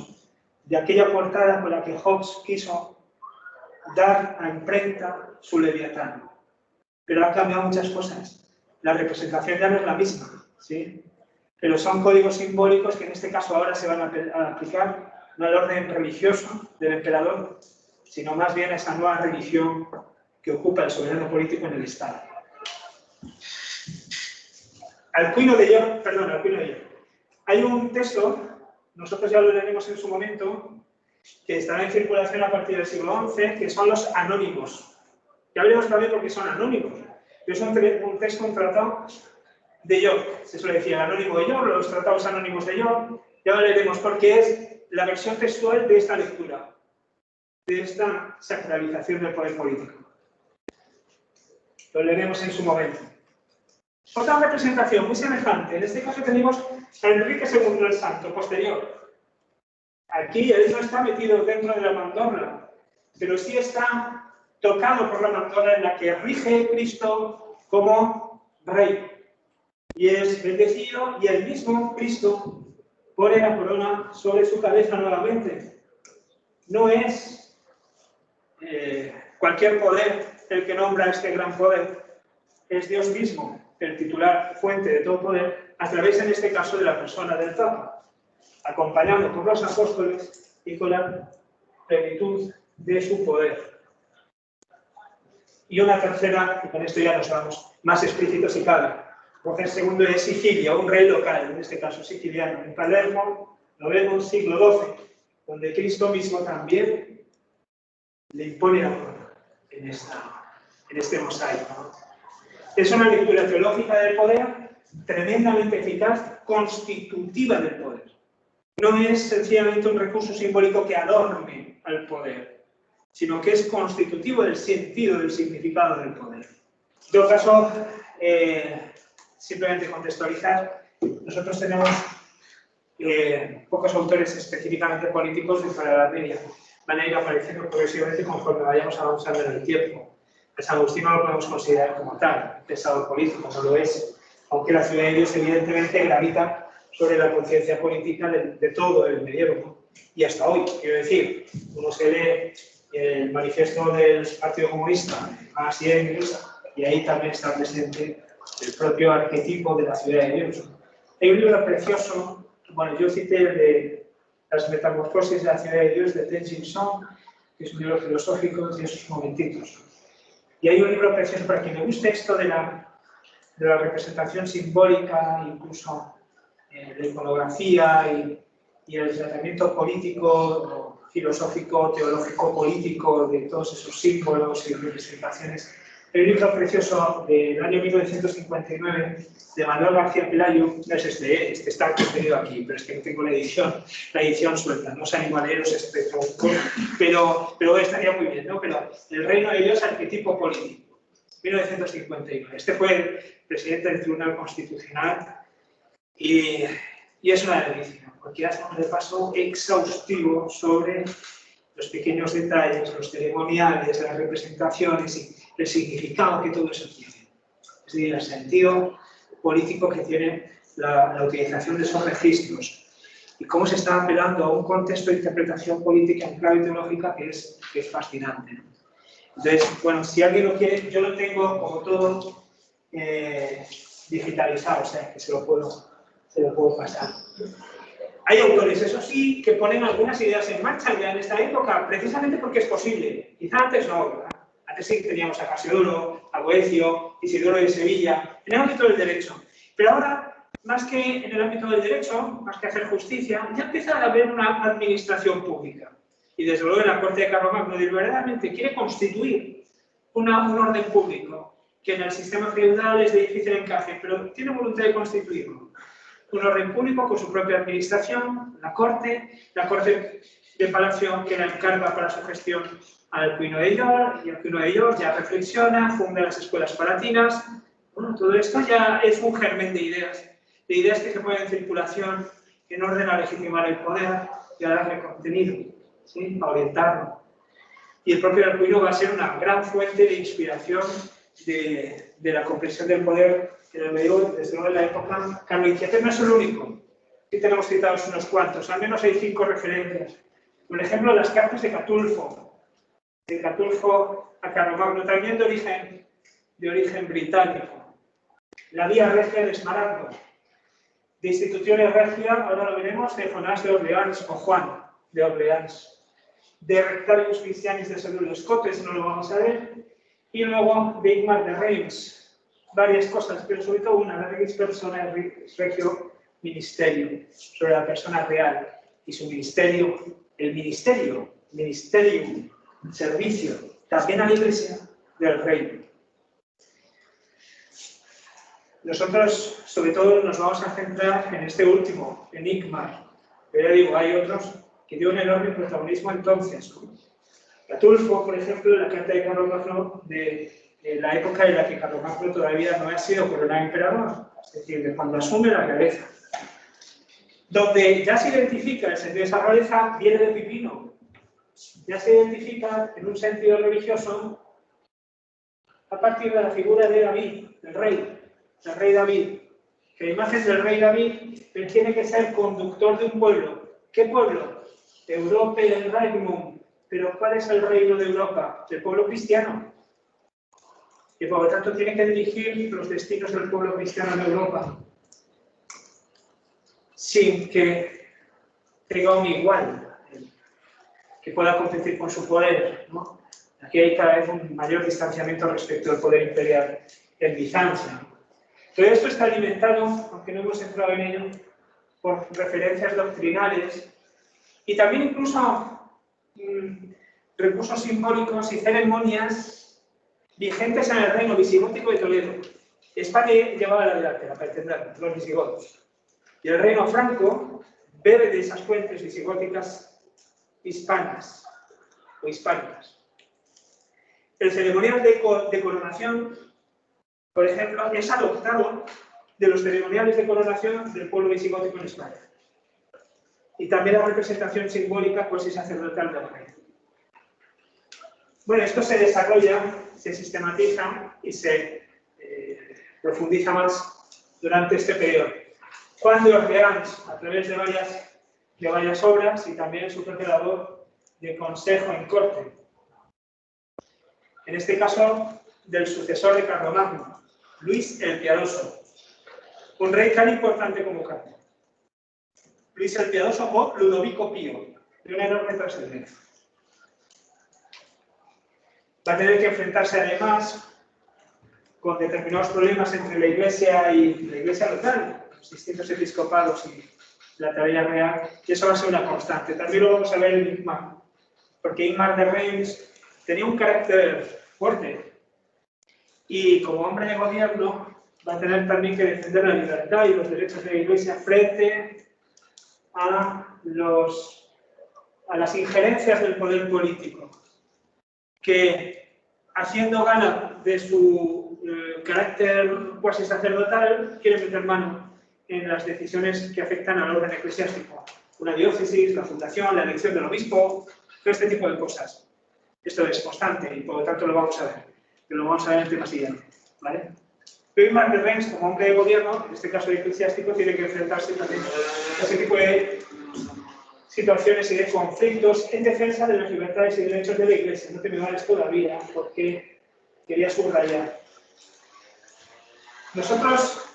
de aquella portada con la que Hobbes quiso dar a imprenta su Leviatán. Pero han cambiado muchas cosas. La representación ya no es la misma, ¿sí? Pero son códigos simbólicos que en este caso ahora se van a aplicar no al orden religioso del emperador, sino más bien a esa nueva religión que ocupa el soberano político en el Estado. Alcuino de York. Hay un texto, nosotros ya lo leeremos en su momento, que estará en circulación a partir del siglo XI, que son los anónimos. Ya veremos también por qué son anónimos. Es un texto, un tratado de York. Se suele decir el anónimo de York, los tratados anónimos de York. Ya lo leeremos porque es la versión textual de esta lectura, de esta sacralización del poder político. Lo leeremos en su momento. Otra representación muy semejante. En este caso tenemos a Enrique II el Santo, posterior. Aquí él no está metido dentro de la mandorla, pero sí está tocado por la mandorla en la que rige Cristo como rey. Y es bendecido, y el mismo Cristo pone la corona sobre su cabeza nuevamente. No es cualquier poder el que nombra este gran poder, es Dios mismo, el titular fuente de todo poder, a través en este caso de la persona del Papa, acompañado por los apóstoles y con la plenitud de su poder. Y una tercera, y con esto ya nos vamos más explícitos y cabe. Roger II de Sicilia, un rey local, en este caso siciliano, en Palermo, lo vemos siglo XII, donde Cristo mismo también le impone la corona en este mosaico, ¿no? Es una lectura teológica del poder tremendamente eficaz, constitutiva del poder. No es sencillamente un recurso simbólico que adorne al poder, sino que es constitutivo del sentido, del significado del poder. En todo caso, simplemente contextualizar, nosotros tenemos pocos autores específicamente políticos dentro de la Edad Media. Van a ir apareciendo progresivamente conforme vayamos avanzando en el tiempo. El San Agustín no lo podemos considerar como tal, pensador político, no lo es, aunque la ciudad de Dios evidentemente gravita sobre la conciencia política de todo el medievo, ¿no? Y hasta hoy, quiero decir, uno se lee el manifiesto del Partido Comunista, así en inglesa, y ahí también está presente el propio arquetipo de la ciudad de Dios. Hay un libro precioso, bueno, yo cité el de Las Metamorfosis de la ciudad de Dios de Tenzin Song, que es un libro filosófico de esos momentitos. Y hay un libro precioso para quien le guste esto de la representación simbólica, incluso la iconografía y el tratamiento político, filosófico, teológico, político de todos esos símbolos y representaciones. Hay un libro precioso del año 1959 de Manuel García Pelayo, no es este está el contenido aquí, pero es que no tengo la edición suelta, no os animo a leeros este tronco, pero estaría muy bien, ¿no? Pero el reino de Dios, arquetipo político, 1959. Este fue el presidente del Tribunal Constitucional y es una delicia, porque hace un repaso exhaustivo sobre los pequeños detalles, los ceremoniales, las representaciones y el significado que todo eso tiene. Es decir, el sentido político que tiene la utilización de esos registros y cómo se está apelando a un contexto de interpretación política en clave teológica que es fascinante, ¿no? Entonces, bueno, si alguien lo quiere, yo lo tengo como todo digitalizado, o sea, que se lo puedo pasar. Hay autores, eso sí, que ponen algunas ideas en marcha ya en esta época, precisamente porque es posible. Quizá antes no, ¿verdad? Antes sí teníamos a Casiodoro, a Boecio, Isidoro de Sevilla, en el ámbito del derecho. Pero ahora, más que en el ámbito del derecho, más que hacer justicia, ya empieza a haber una administración pública. Y desde luego en la Corte de Carlomagno verdaderamente quiere constituir un orden público, que en el sistema feudal es de difícil encaje, pero tiene voluntad de constituirlo. Un orden público con su propia administración, la Corte de Palacio que la encarga para su gestión al Alcuino de York, y Alcuino de York ya reflexiona, funda las escuelas palatinas. Bueno, todo esto ya es un germen de ideas que se ponen en circulación en orden a legitimar el poder y a darle contenido, ¿sí? A orientarlo. Y el propio Alcuino va a ser una gran fuente de inspiración de la comprensión del poder en el medievo, desde luego en la época carolingia. No es el único. Aquí tenemos citados unos cuantos, al menos hay 5 referencias. Por ejemplo, las cartas de Catulfo a Carlomagno, también de origen británico. La Vía Regia de Esmaragdo, de instituciones regia, ahora lo veremos, de Jonás de Orleans o Juan de Orleans, de Rectarius Christianis de Selulo Scotes, no lo vamos a ver, y luego de Igmar de Reims, varias cosas, pero sobre todo una, la Regis Persona Regio Ministerio, sobre la persona real y su ministerio, el ministerium, servicio, también a la Iglesia del Reino. Nosotros, sobre todo, nos vamos a centrar en este último, en Igmar. Pero ya digo, hay otros que dio un enorme protagonismo entonces. Catulfo, por ejemplo, la carta de Carlomagno de la época en la que Carlomagno todavía no ha sido coronado emperador, es decir, de cuando asume la realeza. Donde ya se identifica el sentido de esa realeza, viene de Pipino. Ya se identifica en un sentido religioso a partir de la figura de David, el rey David, que la imagen del rey David tiene que ser conductor de un pueblo. ¿Qué pueblo? Europa y el Regnum. Pero ¿cuál es el reino de Europa? El pueblo cristiano. Y por lo tanto tiene que dirigir los destinos del pueblo cristiano en Europa. Sin que tenga un igual, que pueda competir con su poder, ¿no? Aquí hay cada vez un mayor distanciamiento respecto al poder imperial en Bizancio. Todo esto está alimentado, aunque no hemos entrado en ello, por referencias doctrinales y también incluso recursos simbólicos y ceremonias vigentes en el reino visigótico de Toledo. España llevaba la delantera, para entender, los visigodos. Y el reino franco bebe de esas fuentes visigóticas hispanas o hispánicas. El ceremonial de coronación, por ejemplo, es adoptado de los ceremoniales de coronación del pueblo visigótico en España. Y también la representación simbólica, pues, y sacerdotal del rey. Bueno, esto se desarrolla, se sistematiza y se profundiza más durante este periodo. Juan de Orleans, a través de varias obras y también en su propia labor de consejo en corte. En este caso, del sucesor de Carlomagno, Luis el Piadoso, un rey tan importante como Carlos. Luis el Piadoso o Ludovico Pío, de una enorme trascendencia. Va a tener que enfrentarse además con determinados problemas entre la Iglesia y la Iglesia local, los distintos episcopados y la teoría real, y eso va a ser una constante. También lo vamos a ver en Ingmar, porque Ingmar de Reims tenía un carácter fuerte y como hombre de gobierno va a tener también que defender la libertad y los derechos de la Iglesia frente a las injerencias del poder político, que haciendo gala de su carácter cuasi sacerdotal, quiere meter mano en las decisiones que afectan al orden eclesiástico. Una diócesis, la fundación, la elección del obispo, todo este tipo de cosas. Esto es constante y por lo tanto lo vamos a ver. Pero lo vamos a ver en el tema siguiente. ¿Vale? Pero Ingmar de Reims, como hombre de gobierno, en este caso eclesiástico, tiene que enfrentarse también a ese tipo de situaciones y de conflictos en defensa de las libertades y derechos de la Iglesia. No te me vales todavía, porque quería subrayar. Nosotros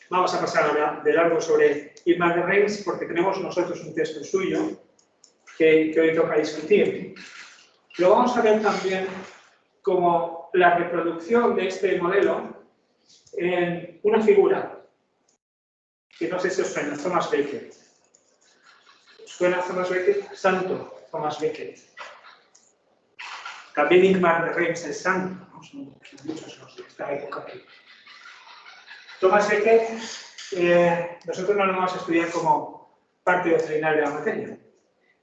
vamos a pasar ahora de largo sobre Ingmar de Reims, porque tenemos nosotros un texto suyo que hoy toca discutir. Lo vamos a ver también como la reproducción de este modelo en una figura que no sé si os suena, Thomas Becket. ¿Suena Thomas Becket? Santo Thomas Becket. También Ingmar de Reims es santo, ¿no? Son muchos los de esta época. Thomas Becket, nosotros no lo vamos a estudiar como parte doctrinal de la materia,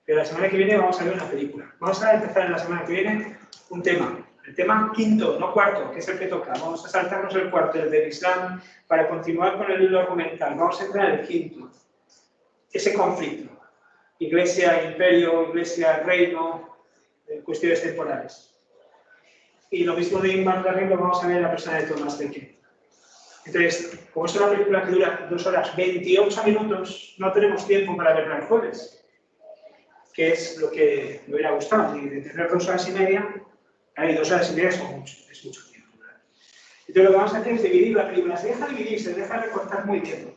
pero la semana que viene vamos a ver una película. Vamos a empezar en la semana que viene un tema. El tema quinto, no cuarto, que es el que toca. Vamos a saltarnos el cuarto, el del Islam, para continuar con el hilo argumental. Vamos a entrar en el quinto. Ese conflicto. Iglesia, imperio, iglesia, reino, cuestiones temporales. Y lo mismo de Ingmar de Reims lo vamos a ver en la persona de Thomas Becket. Entonces, como es una película que dura 2 horas 28 minutos, no tenemos tiempo para verla el jueves, que es lo que me hubiera gustado. Y de tener 2 horas y media, hay 2 horas y media son mucho, es mucho tiempo. Entonces lo que vamos a hacer es dividir la película. Se deja dividir, se deja recortar muy bien.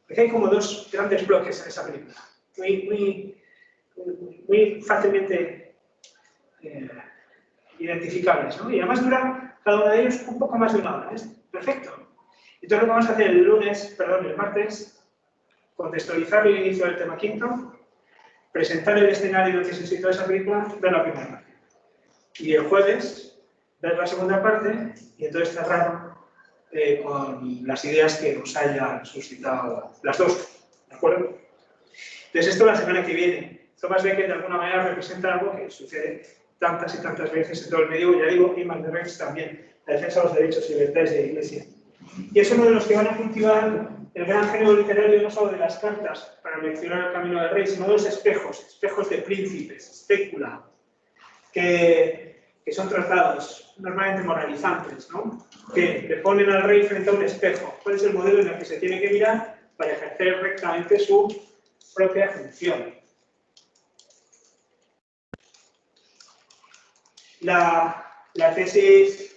Porque hay como 2 grandes bloques en esa película. Muy fácilmente identificables, ¿no? Y además dura cada uno de ellos un poco más de 1 hora. ¿Es? Perfecto. Entonces lo que vamos a hacer el martes, contextualizar el inicio del tema quinto, presentar el escenario que se sitúa esa película, ver la primera parte. Y el jueves, ver la segunda parte y entonces cerrar con las ideas que nos hayan suscitado las dos. ¿De acuerdo? Entonces esto la semana que viene. Thomas Becket de alguna manera representa algo que sucede tantas y tantas veces en todo el medio, ya digo, Ingmar de Reims también, la defensa de los derechos y libertades de la Iglesia. Y es uno de los que van a cultivar el gran género literario no solo de las cartas para leccionar el camino del rey, sino de los espejos de príncipes, espécula, que son tratados normalmente moralizantes, ¿no? Que le ponen al rey frente a un espejo. ¿Cuál es el modelo en el que se tiene que mirar para ejercer rectamente su propia función? La tesis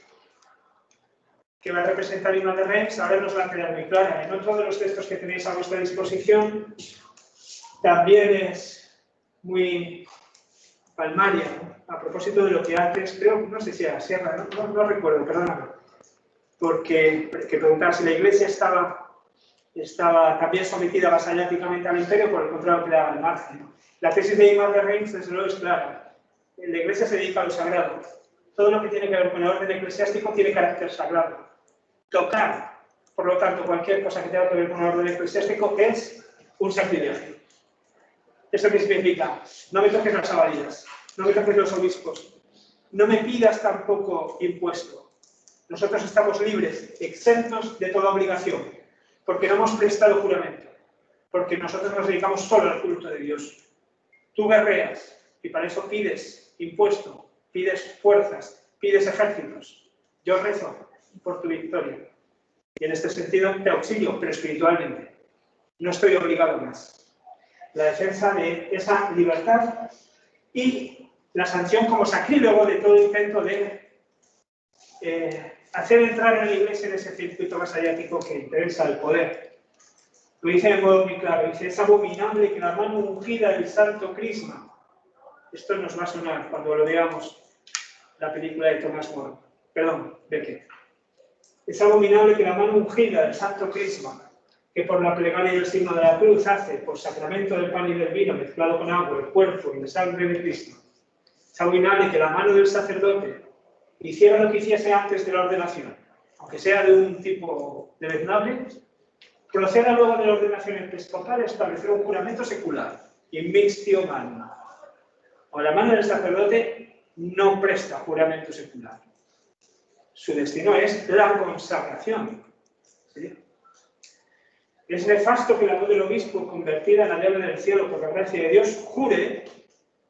que va a representar Ingmar de Reims ahora nos va a quedar muy clara. En otro de los textos que tenéis a vuestra disposición también es muy palmaria, ¿no? A propósito de lo que antes, creo, no sé si era Sierra, no recuerdo, perdóname, porque preguntaba si la Iglesia estaba también sometida vasalláticamente al imperio, por el contrario quedaba al margen, ¿no? La tesis de Ingmar de Reims, desde luego, es clara. La Iglesia se dedica a lo sagrado. Todo lo que tiene que ver con el orden eclesiástico tiene carácter sagrado. Tocar, por lo tanto, cualquier cosa que tenga que ver con el orden eclesiástico es un sacrilegio. ¿Esto qué significa? No me toques las abadías, no me toques los obispos, no me pidas tampoco impuesto. Nosotros estamos libres, exentos de toda obligación, porque no hemos prestado juramento, porque nosotros nos dedicamos solo al culto de Dios. Tú guerreas y para eso pides impuesto, pides fuerzas, pides ejércitos. Yo rezo por tu victoria. Y en este sentido te auxilio, pero espiritualmente. No estoy obligado más. La defensa de esa libertad y la sanción como sacrílego de todo intento de hacer entrar a la Iglesia en ese circuito vasallático que interesa el poder. Lo dice de modo muy claro, dice, es abominable que la mano ungida del santo crisma. Esto nos va a sonar cuando lo veamos la película de Becket. Es abominable que la mano ungida del santo crisma que por la plegaria y el signo de la cruz hace, por sacramento del pan y del vino mezclado con agua, el cuerpo y la sangre de Cristo, sanguinario, que la mano del sacerdote hiciera lo que hiciese antes de la ordenación, aunque sea de un tipo deleznable, proceda luego de la ordenación episcopal a establecer un juramento secular, inmixtio magna. O la mano del sacerdote no presta juramento secular. Su destino es la consagración. ¿Sí? Es nefasto que la voz del obispo, convertida en la llave del cielo por la gracia de Dios, jure,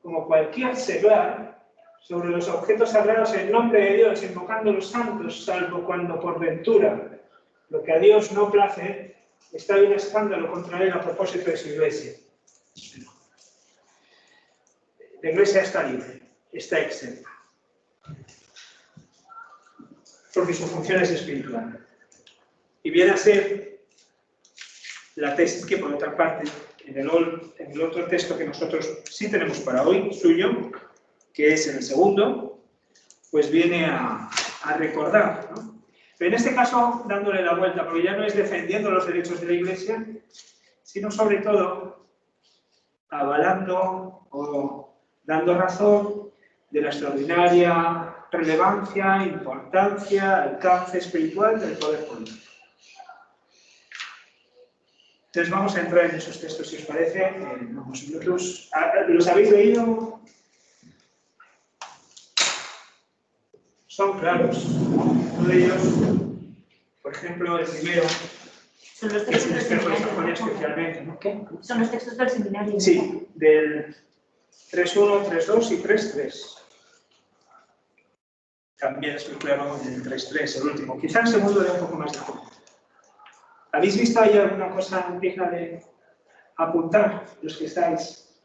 como cualquier seglar, sobre los objetos sagrados en nombre de Dios, invocando los santos, salvo cuando por ventura lo que a Dios no place, está en un escándalo contra él a propósito de su iglesia. La iglesia está libre, está exenta, porque su función es espiritual. Y viene a ser la tesis que, por otra parte, en el otro texto que nosotros sí tenemos para hoy, suyo, que es en el segundo, pues viene a recordar, ¿no? Pero en este caso, dándole la vuelta, porque ya no es defendiendo los derechos de la Iglesia, sino sobre todo avalando o dando razón de la extraordinaria relevancia, importancia, alcance espiritual del poder político. Entonces vamos a entrar en esos textos, si os parece. ¿Los habéis leído? Son claros, ¿no? Uno de ellos, por ejemplo, el primero, son los que es textos el del que seminario. especialmente, ¿no? ¿Qué? Son los textos del seminario. Sí, del 3.1, 3.2 y 3.3. También es muy claro en el 3.3, el último. Quizá el segundo dé un poco más de tiempo. ¿Habéis visto ahí alguna cosa digna de apuntar, los que estáis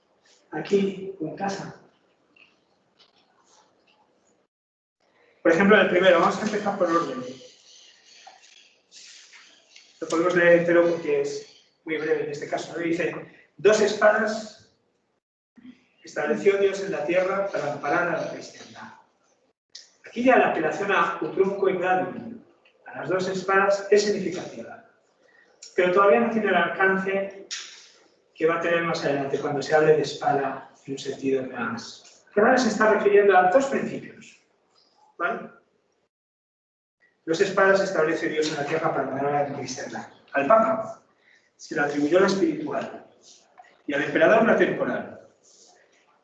aquí o en casa? Por ejemplo, el primero, vamos a empezar por orden. Lo podemos leer entero porque es muy breve en este caso. Dice, 2 espadas estableció Dios en la tierra para amparar a la cristiandad. Aquí ya la apelación a utrumque gradum, a las 2 espadas, es significativa. Pero todavía no tiene el alcance que va a tener más adelante cuando se hable de espada en un sentido más. Que ahora se está refiriendo a 2 principios. ¿Vale? 2 espadas establece Dios en la tierra para amparar a la cristiandad. Al Papa se le atribuyó la espiritual y al emperador la temporal.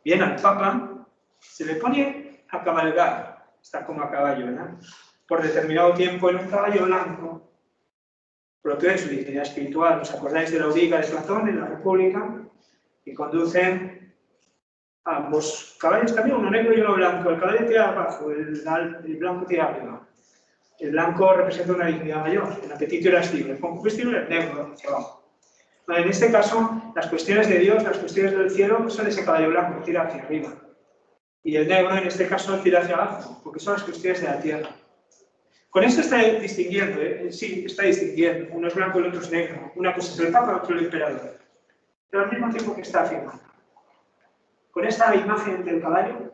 Bien, al Papa se le pone a cabalgar, está como a caballo, ¿no? Por determinado tiempo en un caballo blanco, propio de su dignidad espiritual. ¿Os acordáis de la auriga de Platón en la República? Que conducen a ambos caballos también, uno negro y uno blanco. El caballo tira abajo, el blanco tira arriba. El blanco representa una dignidad mayor, el apetito irascible. El combustible es negro hacia abajo. Bueno, en este caso, las cuestiones de Dios, las cuestiones del cielo, son ese caballo blanco que tira hacia arriba. Y el negro, en este caso, tira hacia abajo, porque son las cuestiones de la tierra. Con esto está distinguiendo, sí, está distinguiendo. Uno es blanco y el otro es negro. Una cosa es el Papa, otro el emperador. Pero al mismo tiempo que está afirmando. Con esta imagen del caballo,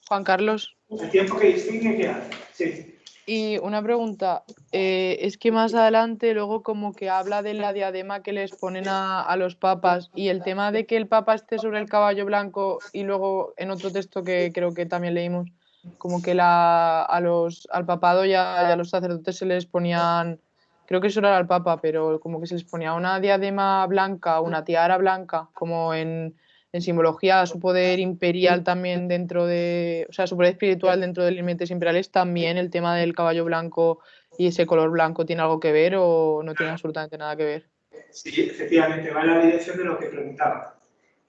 Juan Carlos. el tiempo que distingue, ¿qué hace? Sí. Y una pregunta, es que más adelante luego como que habla de la diadema que les ponen a los papas y el tema de que el papa esté sobre el caballo blanco y luego en otro texto que creo que también leímos, como que al papado y a los sacerdotes se les ponían, creo que eso era al papa, pero como que se les ponía una diadema blanca, una tiara blanca, como en simbología a su poder imperial también dentro de, o sea, su poder espiritual dentro de los límites imperiales, también el tema del caballo blanco y ese color blanco tiene algo que ver o no tiene absolutamente nada que ver. Sí, efectivamente, va en la dirección de lo que preguntaba.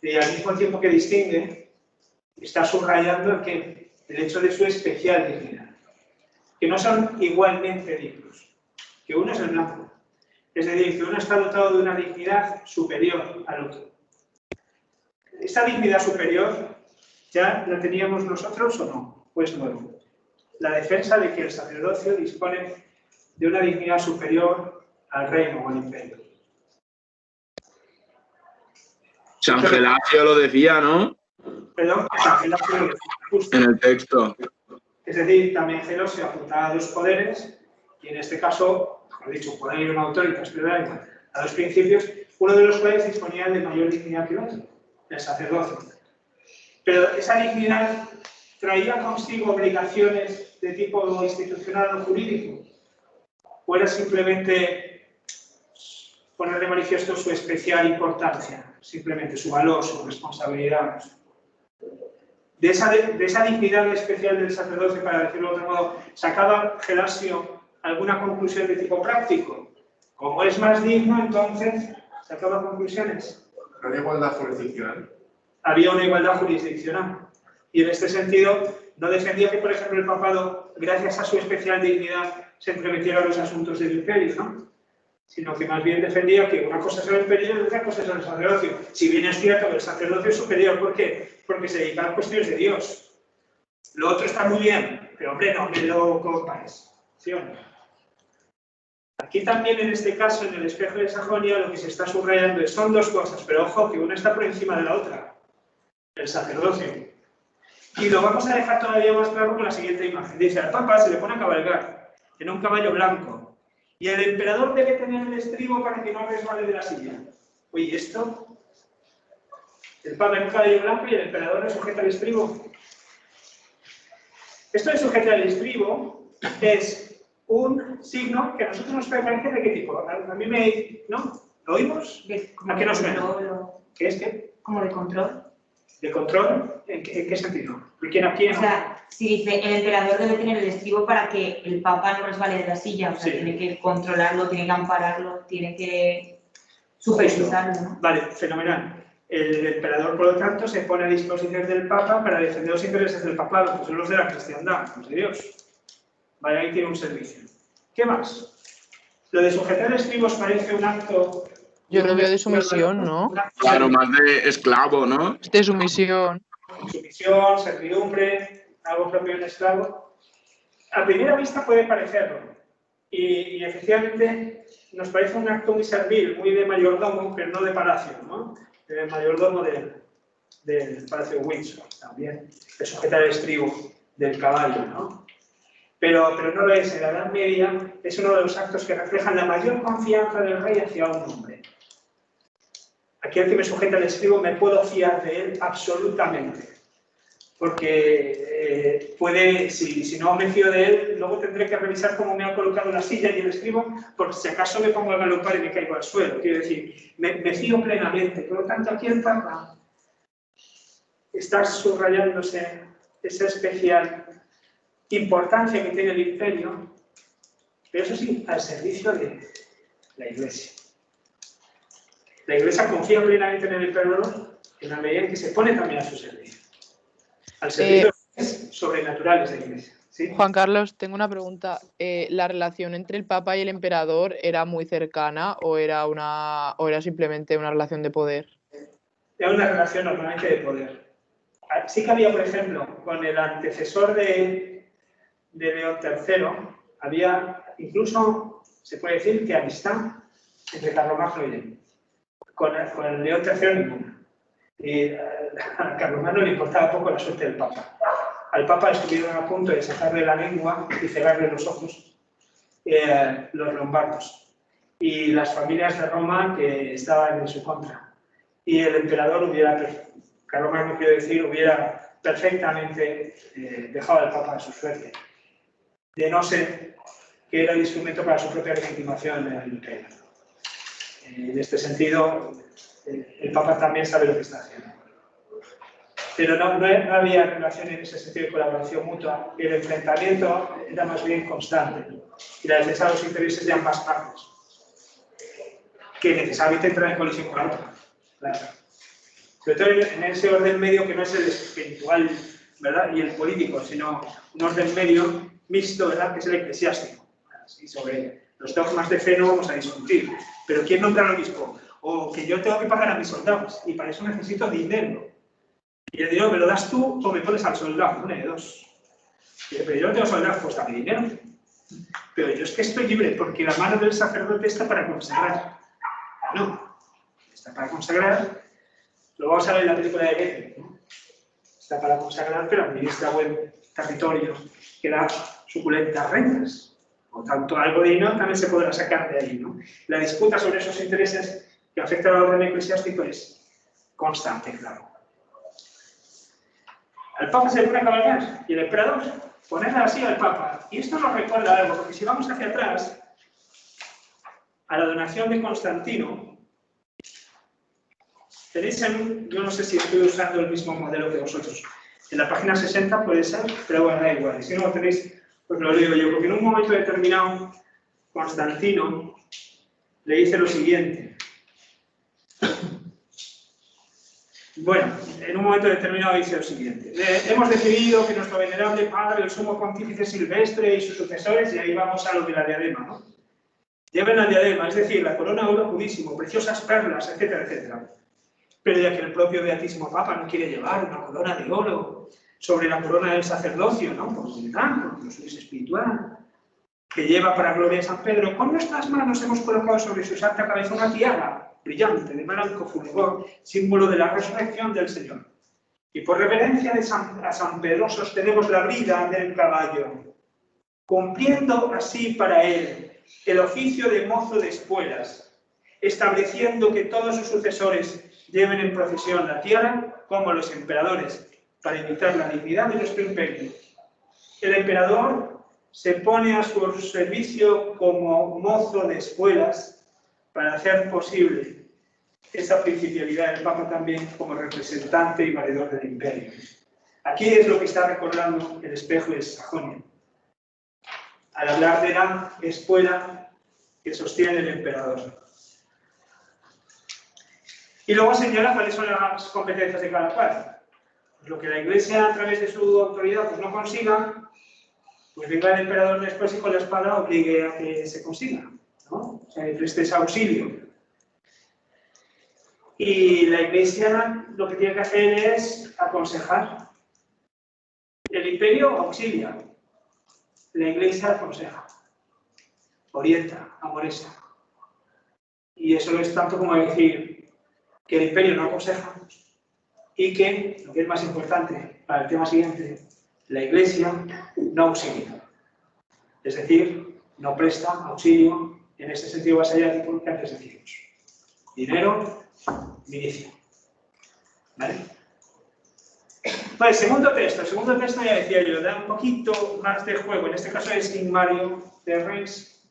Y al mismo tiempo que distingue, está subrayando que el hecho de su especial dignidad, que no son igualmente dignos, que uno es el blanco, es decir, que uno está dotado de una dignidad superior al otro. ¿Esa dignidad superior ya la teníamos nosotros o no? Pues nuevo. La defensa de que el sacerdocio dispone de una dignidad superior al reino o al imperio. San Gelasio lo decía, ¿no? Perdón, San Gelasio lo decía, justo. En el texto. Es decir, también Gelasio apuntaba a 2 poderes Y en este caso, como he dicho, puede ir un autoritas, pero da igual, a dos principios, uno de los cuales disponía de mayor dignidad que el otro, el sacerdocio. Pero esa dignidad traía consigo obligaciones de tipo institucional o jurídico, o era simplemente poner de manifiesto su especial importancia, simplemente su valor, su responsabilidad. De esa dignidad especial del sacerdocio, para decirlo de otro modo, sacaba Gelasio alguna conclusión de tipo práctico. Como es más digno, entonces sacaba conclusiones. ¿No había igualdad jurisdiccional? Había una igualdad jurisdiccional. Y en este sentido, no defendía que, por ejemplo, el papado, gracias a su especial dignidad, se entremetiera en los asuntos del imperio, ¿no? Sino que más bien defendía que una cosa es el imperio y otra cosa es el sacerdocio. Si bien es cierto que el sacerdocio es superior, ¿por qué? Porque se dedica a cuestiones de Dios. Lo otro está muy bien, pero hombre, no me lo compares. ¿Sí o no? Aquí también, en este caso, en el espejo de Sajonia, lo que se está subrayando son dos cosas, pero ojo, que una está por encima de la otra. El sacerdocio. Y lo vamos a dejar todavía más claro con la siguiente imagen. Dice, al Papa se le pone a cabalgar en un caballo blanco y el emperador debe tener el estribo para que no resbale de la silla. Oye, ¿esto? El Papa en un caballo blanco y el emperador le sujeta el estribo. Esto de sujetar el estribo es un signo que a nosotros nos parece de qué tipo. A mí me... ¿no? ¿Lo oímos? ¿A qué nos suena? ¿Qué es qué? Como de control. ¿De control? ¿En qué sentido? ¿De quién a quién? O sea, si dice el emperador debe tener el estribo para que el papa no resbale de la silla, o sea, Sí. tiene que controlarlo, tiene que ampararlo, tiene que supervisarlo, ¿no? Vale, fenomenal. El emperador, por lo tanto, se pone a disposición del Papa para defender los intereses del papado, que son los de la cristiandad, los de Dios. Vale, ahí tiene un servicio. ¿Qué más? Lo de sujetar estribos parece un acto... Yo lo veo de sumisión, ¿no? Claro, más de esclavo, ¿no? De sumisión. Sumisión, servidumbre, algo propio de un esclavo. A primera vista puede parecerlo. Y efectivamente nos parece un acto muy servil, muy de mayordomo, pero no de palacio, ¿no? De mayordomo del Palacio de Windsor, también, de sujetar el estribo del caballo, ¿no? Pero no lo es. En la Edad Media es uno de los actos que reflejan la mayor confianza del rey hacia un hombre. Aquel que me sujeta el estribo me puedo fiar de él absolutamente. Porque puede, si no me fío de él, luego tendré que revisar cómo me ha colocado la silla y el estribo, porque si acaso me pongo a galopar y me caigo al suelo. Quiero decir, me fío plenamente. Por lo tanto, aquí el Papa está subrayándose esa especial importancia que tiene el imperio, pero eso sí, al servicio de la Iglesia. La Iglesia confía plenamente en el emperador en la medida en que se pone también a su servicio. Al servicio de los sobrenaturales de la Iglesia. ¿Sí? Juan Carlos, tengo una pregunta. ¿La relación entre el Papa y el emperador era muy cercana o era simplemente una relación de poder? Era una relación normalmente de poder. Sí que había, por ejemplo, con el antecesor de León III, había incluso, se puede decir, que amistad entre Carlomagno y él. Con el León III ninguna. Y a Carlomagno le importaba poco la suerte del Papa. Al Papa estuvieron a punto de sacarle la lengua y cegarle los ojos los lombardos y las familias de Roma que estaban en su contra. Y el emperador Carlomagno, quiero decir, hubiera perfectamente dejado al Papa a su suerte, de no ser que era el instrumento para su propia legitimación en el imperio. En este sentido, el Papa también sabe lo que está haciendo. Pero no había relación en ese sentido de colaboración mutua. El enfrentamiento era más bien constante y la defensa de los intereses de ambas partes, que necesariamente entran en colisión con la otra. Claro. Sobre todo en ese orden medio que no es el espiritual, ¿verdad? Y el político, sino un orden medio mixto, ¿verdad? Que es el eclesiástico. Así, sobre los dogmas de fe no vamos a discutir. Pero ¿quién nombra al obispo? O que yo tengo que pagar a mis soldados y para eso necesito dinero. Y el dinero me lo das tú o me pones al soldado, una de dos. Pero yo no tengo soldados, pues dame dinero. Pero yo es que estoy libre porque la mano del sacerdote está para consagrar. No, está para consagrar. Lo vamos a ver en la película de Goethe, ¿no? Está para consagrar, pero administra buen territorio, que da suculentas rentas. o tanto algo de Inón también se podrá sacar de ahí, ¿no? La disputa sobre esos intereses que afectan al orden eclesiástico es constante, claro. Al Papa se le pone a cabalgar y el emperador ponerle así al Papa. Y esto nos recuerda algo, porque si vamos hacia atrás, a la donación de Constantino, tenéis yo no sé si estoy usando el mismo modelo que vosotros. En la página 60 puede ser, pero bueno, da igual. Si no lo tenéis, pues lo leo yo, porque en un momento determinado, Constantino le dice lo siguiente. Bueno, en un momento determinado dice lo siguiente. Hemos decidido que nuestro venerable padre, el sumo pontífice Silvestre y sus sucesores, y ahí vamos a lo de la diadema, ¿no? Lleven la diadema, es decir, la corona de oro pudísimo, preciosas perlas, etcétera, etcétera. Pero ya que el propio Beatísimo Papa no quiere llevar una corona de oro sobre la corona del sacerdocio, ¿no? Por humildad, por su espiritual, que lleva para gloria de San Pedro, con nuestras manos hemos colocado sobre su santa cabeza una tiara brillante, de blanco fulgor, símbolo de la resurrección del Señor. Y por reverencia a San Pedro sostenemos la brida del caballo, cumpliendo así para él el oficio de mozo de espuelas, estableciendo que todos sus sucesores lleven en procesión la tiara como los emperadores, para imitar la dignidad de nuestro imperio. El emperador se pone a su servicio como mozo de espuelas para hacer posible esa principalidad del Papa también como representante y valedor del imperio. Aquí es lo que está recordando el espejo de Sajonia, al hablar de la espuela que sostiene el emperador. Y luego señala cuáles son las competencias de cada cual. Pues lo que la Iglesia, a través de su autoridad, pues no consiga, pues venga el emperador después y con la espada obligue a que se consiga, ¿no? O sea, que preste ese auxilio. Y la Iglesia lo que tiene que hacer es aconsejar. El imperio auxilia, la Iglesia aconseja, orienta, amonesta. Y eso no es tanto como decir que el imperio no aconseja y que, lo que es más importante para el tema siguiente, la Iglesia no auxilia. Es decir, no presta auxilio en este sentido vasallatico que antes decíamos. Dinero, milicia. ¿Vale? Pues segundo texto. El segundo texto ya decía yo, da un poquito más de juego. En este caso es Mario de Rennes,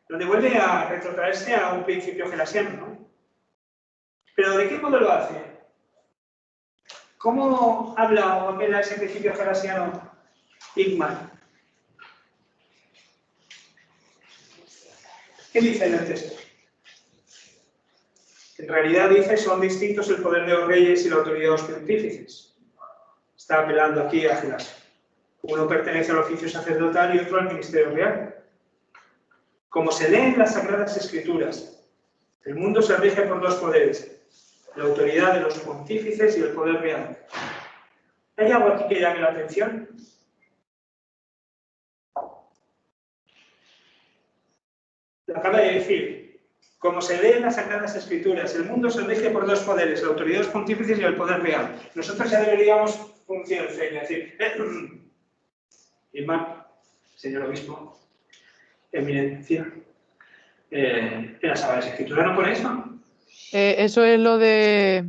donde vuelve a retrotraerse a un principio gelasiano, ¿no? Pero ¿de qué modo lo hace? ¿Cómo habla o apela ese principio gelasiano Igmar? ¿Qué dice en el texto? En realidad dice son distintos el poder de los reyes y la autoridad de los pontífices. Está apelando aquí a Gelasio. Uno pertenece al oficio sacerdotal y otro al ministerio real. Como se lee en las Sagradas Escrituras, el mundo se rige por dos poderes, la autoridad de los pontífices y el poder real. ¿Hay algo aquí que llame la atención? Lo acaba de decir. Como se lee en las Sagradas Escrituras, el mundo se rige por dos poderes, la autoridad de los pontífices y el poder real. Nosotros ya deberíamos funcionar, es decir, Irmán, señor obispo, eminencia, en las Sagradas Escrituras no pone eso. Eso es lo de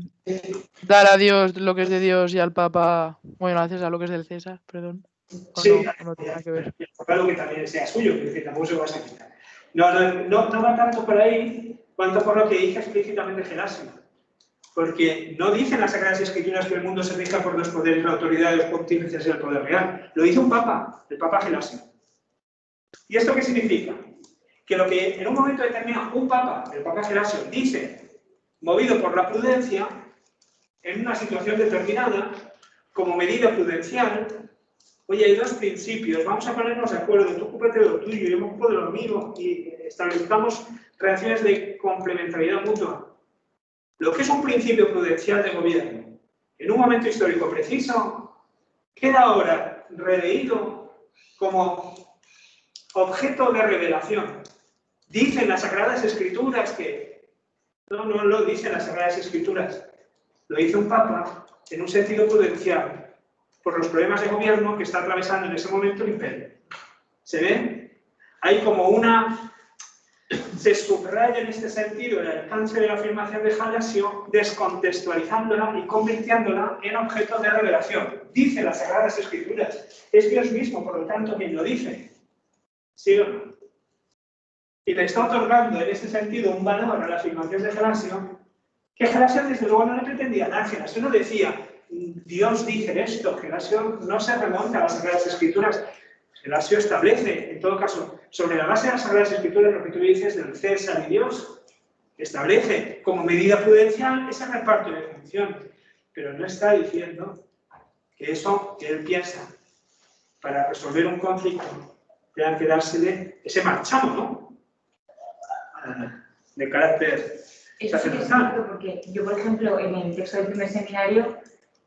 dar a Dios lo que es de Dios y al Papa, bueno, al César lo que es del César, perdón. Sí, no tiene nada que ver. Y el Papa lo que también sea suyo, que tampoco se va a quitar. No va tanto por ahí cuanto por lo que dice explícitamente Gelasio. Porque no dicen las Sagradas Escrituras que el mundo se rija por dos poderes, la autoridad de los pontífices y el poder real. Lo dice un Papa, el Papa Gelasio. ¿Y esto qué significa? Que lo que en un momento determinado un Papa, el Papa Gelasio, dice, movido por la prudencia, en una situación determinada, como medida prudencial, oye, hay dos principios, vamos a ponernos de acuerdo, tú ocúpate de lo tuyo, yo me ocupo de lo mío, y establezcamos relaciones de complementariedad mutua. Lo que es un principio prudencial de gobierno, en un momento histórico preciso, queda ahora releído como objeto de revelación. Dicen las Sagradas Escrituras que... No lo dicen las Sagradas Escrituras, lo dice un Papa en un sentido prudencial, por los problemas de gobierno que está atravesando en ese momento el imperio. ¿Se ve? Hay como una... Se subraya en este sentido el alcance de la afirmación de Gelasio, descontextualizándola y convirtiéndola en objeto de revelación. Dice las Sagradas Escrituras. Es Dios mismo, por lo tanto, quien lo dice. ¿Sí o no? Y le está otorgando en ese sentido un valor a la afirmación de Gelasio, que Gelasio desde luego no le pretendía dar. Gelasio no decía, Dios dice esto. Gelasio no se remonta a las Sagradas Escrituras. Gelasio establece, en todo caso, sobre la base de las Sagradas Escrituras, lo que tú dices del César y Dios, establece como medida prudencial ese reparto de función, pero no está diciendo que eso que él piensa para resolver un conflicto tenga que dársele ese marchamo, ¿no? De carácter eso sí que es cierto, porque yo, por ejemplo, en el texto del primer seminario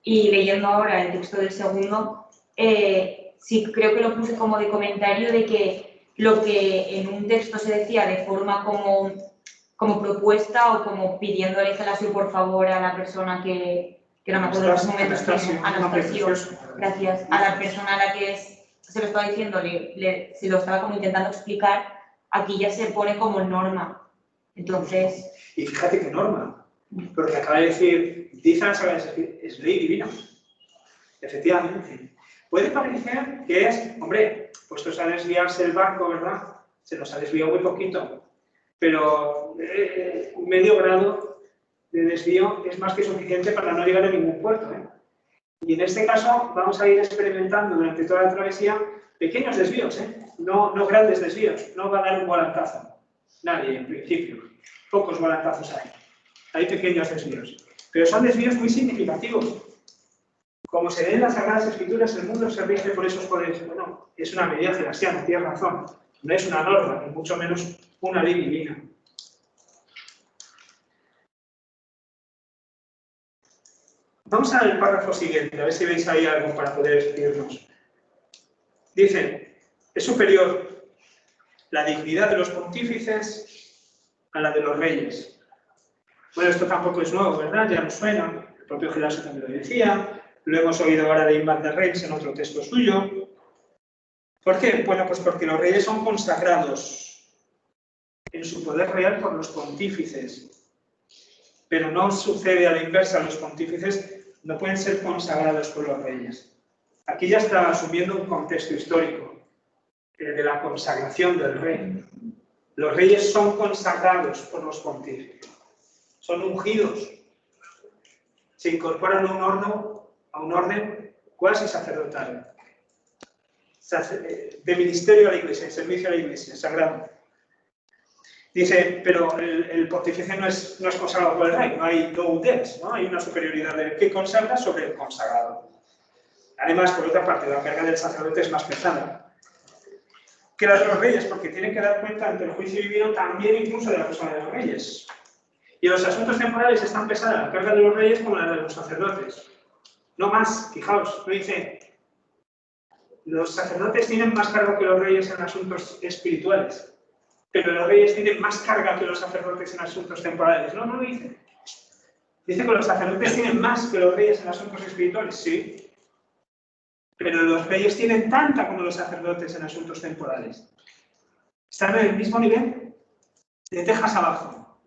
y leyendo ahora el texto del segundo, sí creo que lo puse como de comentario de que lo que en un texto se decía de forma como propuesta o como pidiéndole a Gelasio por favor a la persona que no me acuerdo en los momentos, Anastasio, gracias, a la persona a la que se lo estaba diciendo, se lo estaba como intentando explicar, aquí ya se pone como norma. Entonces... Y fíjate qué norma, porque acaba de decir, dice la Sagrada Escritura, es ley divina. Efectivamente. Puede parecer que es, hombre, puestos a desviarse el barco, ¿verdad? Se nos ha desviado muy poquito, pero un medio grado de desvío es más que suficiente para no llegar a ningún puerto, ¿eh? Y en este caso vamos a ir experimentando durante toda la travesía pequeños desvíos, ¿eh? No grandes desvíos, no va a dar un volantazo. Nadie, en principio. Pocos volantazos hay. Hay pequeños desvíos. Pero son desvíos muy significativos. Como se ve en las Sagradas Escrituras, el mundo se rige por esos poderes. Bueno, es una medida celestial, tienes razón. No es una norma, ni mucho menos una ley divina. Vamos al párrafo siguiente, a ver si veis ahí algo para poder escribirnos. Dice, es superior la dignidad de los pontífices a la de los reyes. Bueno, esto tampoco es nuevo, ¿verdad? Ya nos suena, el propio Gelasio también lo decía. Lo hemos oído ahora de Imad de Reims en otro texto suyo. ¿Por qué? Bueno, pues porque los reyes son consagrados en su poder real por los pontífices. Pero no sucede a la inversa, los pontífices no pueden ser consagrados por los reyes. Aquí ya está asumiendo un contexto histórico, el de la consagración del rey. Los reyes son consagrados por los pontífices, son ungidos, se incorporan a un orden cuasi sacerdotal, de ministerio a la Iglesia, servicio a la Iglesia, sagrado. Dice, pero el pontífice no es consagrado por el rey, no hay doudes, ¿no? Hay una superioridad del que consagra sobre el consagrado. Además, por otra parte, la carga del sacerdote es más pesada que la de los reyes, porque tienen que dar cuenta ante el juicio divino también incluso de la persona de los reyes. Y los asuntos temporales es tan pesada la carga de los reyes como la de los sacerdotes. No más, fijaos, lo dice, los sacerdotes tienen más carga que los reyes en asuntos espirituales, pero los reyes tienen más carga que los sacerdotes en asuntos temporales. No, no lo dice. Dice que los sacerdotes tienen más que los reyes en asuntos espirituales, sí, pero los reyes tienen tanta como los sacerdotes en asuntos temporales. Están en el mismo nivel, de tejas abajo.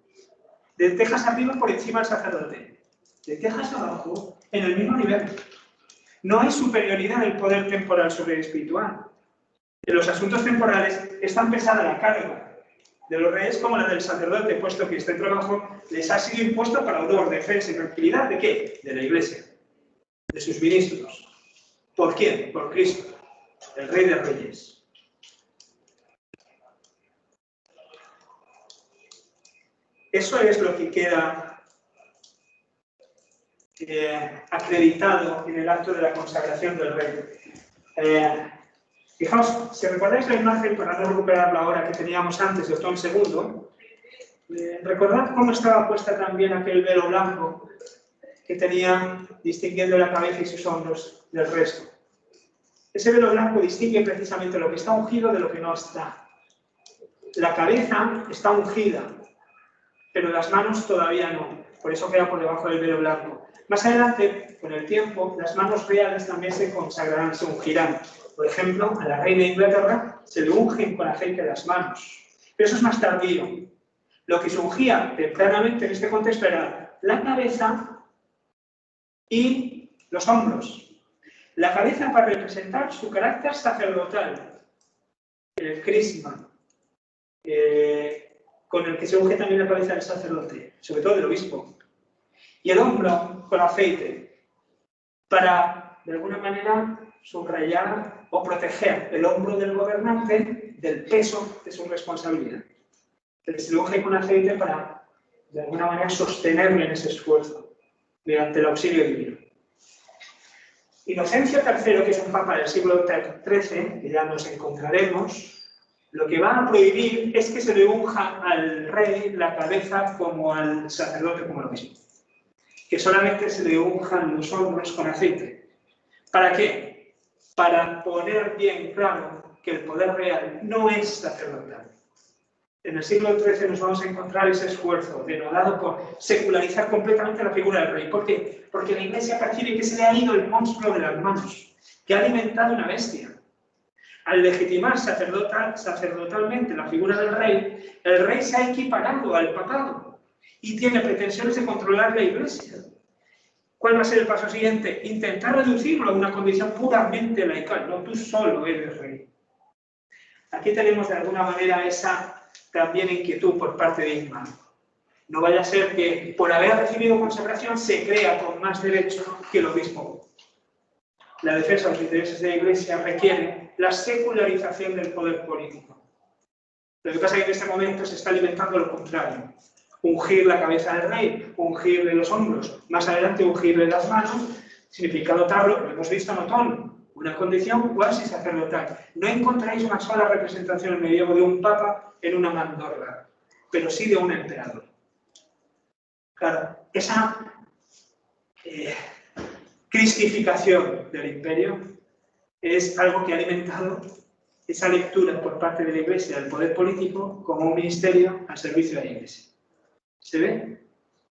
De tejas arriba por encima del sacerdote. De tejas abajo en el mismo nivel. No hay superioridad del poder temporal sobre el espiritual. En los asuntos temporales es tan pesada la carga de los reyes como la del sacerdote, puesto que este trabajo les ha sido impuesto para honor, defensa y tranquilidad ¿de qué? De la Iglesia, de sus ministros. ¿Por quién? Por Cristo, el Rey de Reyes. Eso es lo que queda acreditado en el acto de la consagración del rey. Fijaos, si recordáis la imagen, para no recuperarla ahora, que teníamos antes de Otón II, recordad cómo estaba puesta también aquel velo blanco que tenía distinguiendo la cabeza y sus hombros del resto. Ese velo blanco distingue precisamente lo que está ungido de lo que no está. La cabeza está ungida, pero las manos todavía no. por eso queda por debajo del velo blanco. Más adelante, con el tiempo, las manos reales también se consagrarán, se ungirán. Por ejemplo, a la reina de Inglaterra se le ungen con aceite las manos. Pero eso es más tardío. Lo que se ungía tempranamente en este contexto era la cabeza y los hombros. La cabeza para representar su carácter sacerdotal, el crisma, con el que se unge también la cabeza del sacerdote, sobre todo del obispo. Y el hombro con aceite, para, de alguna manera, subrayar o proteger el hombro del gobernante del peso de su responsabilidad. Que se le unge con aceite para, de alguna manera, sostenerle en ese esfuerzo, mediante el auxilio divino. Inocencio III, que es un papa del siglo XIII, que ya nos encontraremos, lo que va a prohibir es que se le unja al rey la cabeza como al sacerdote, como lo mismo. Que solamente se le unjan los hombros con aceite. ¿Para qué? Para poner bien claro que el poder real no es sacerdotal. En el siglo XIII nos vamos a encontrar ese esfuerzo denodado por secularizar completamente la figura del rey. ¿Por qué? Porque la Iglesia percibe que se le ha ido el monstruo de las manos, que ha alimentado una bestia. Al legitimar sacerdotalmente la figura del rey, el rey se ha equiparado al papado y tiene pretensiones de controlar la Iglesia. ¿Cuál va a ser el paso siguiente? Intentar reducirlo a una condición puramente laical. No, tú solo eres rey. Aquí tenemos de alguna manera esa también inquietud por parte de Ingmar. No vaya a ser que por haber recibido consagración se crea con más derecho que el obispo. La defensa de los intereses de la Iglesia requiere la secularización del poder político. Lo que pasa es que en este momento se está alimentando lo contrario. Ungir la cabeza del rey, ungirle los hombros, más adelante ungirle las manos, significa dotarlo, lo hemos visto en Otón, una condición cuasi sacerdotal. No encontráis una sola representación en medievo de un papa en una mandorla, pero sí de un emperador. Claro, esa cristificación del imperio es algo que ha alimentado esa lectura por parte de la Iglesia del poder político como un ministerio al servicio de la Iglesia. ¿Se ve?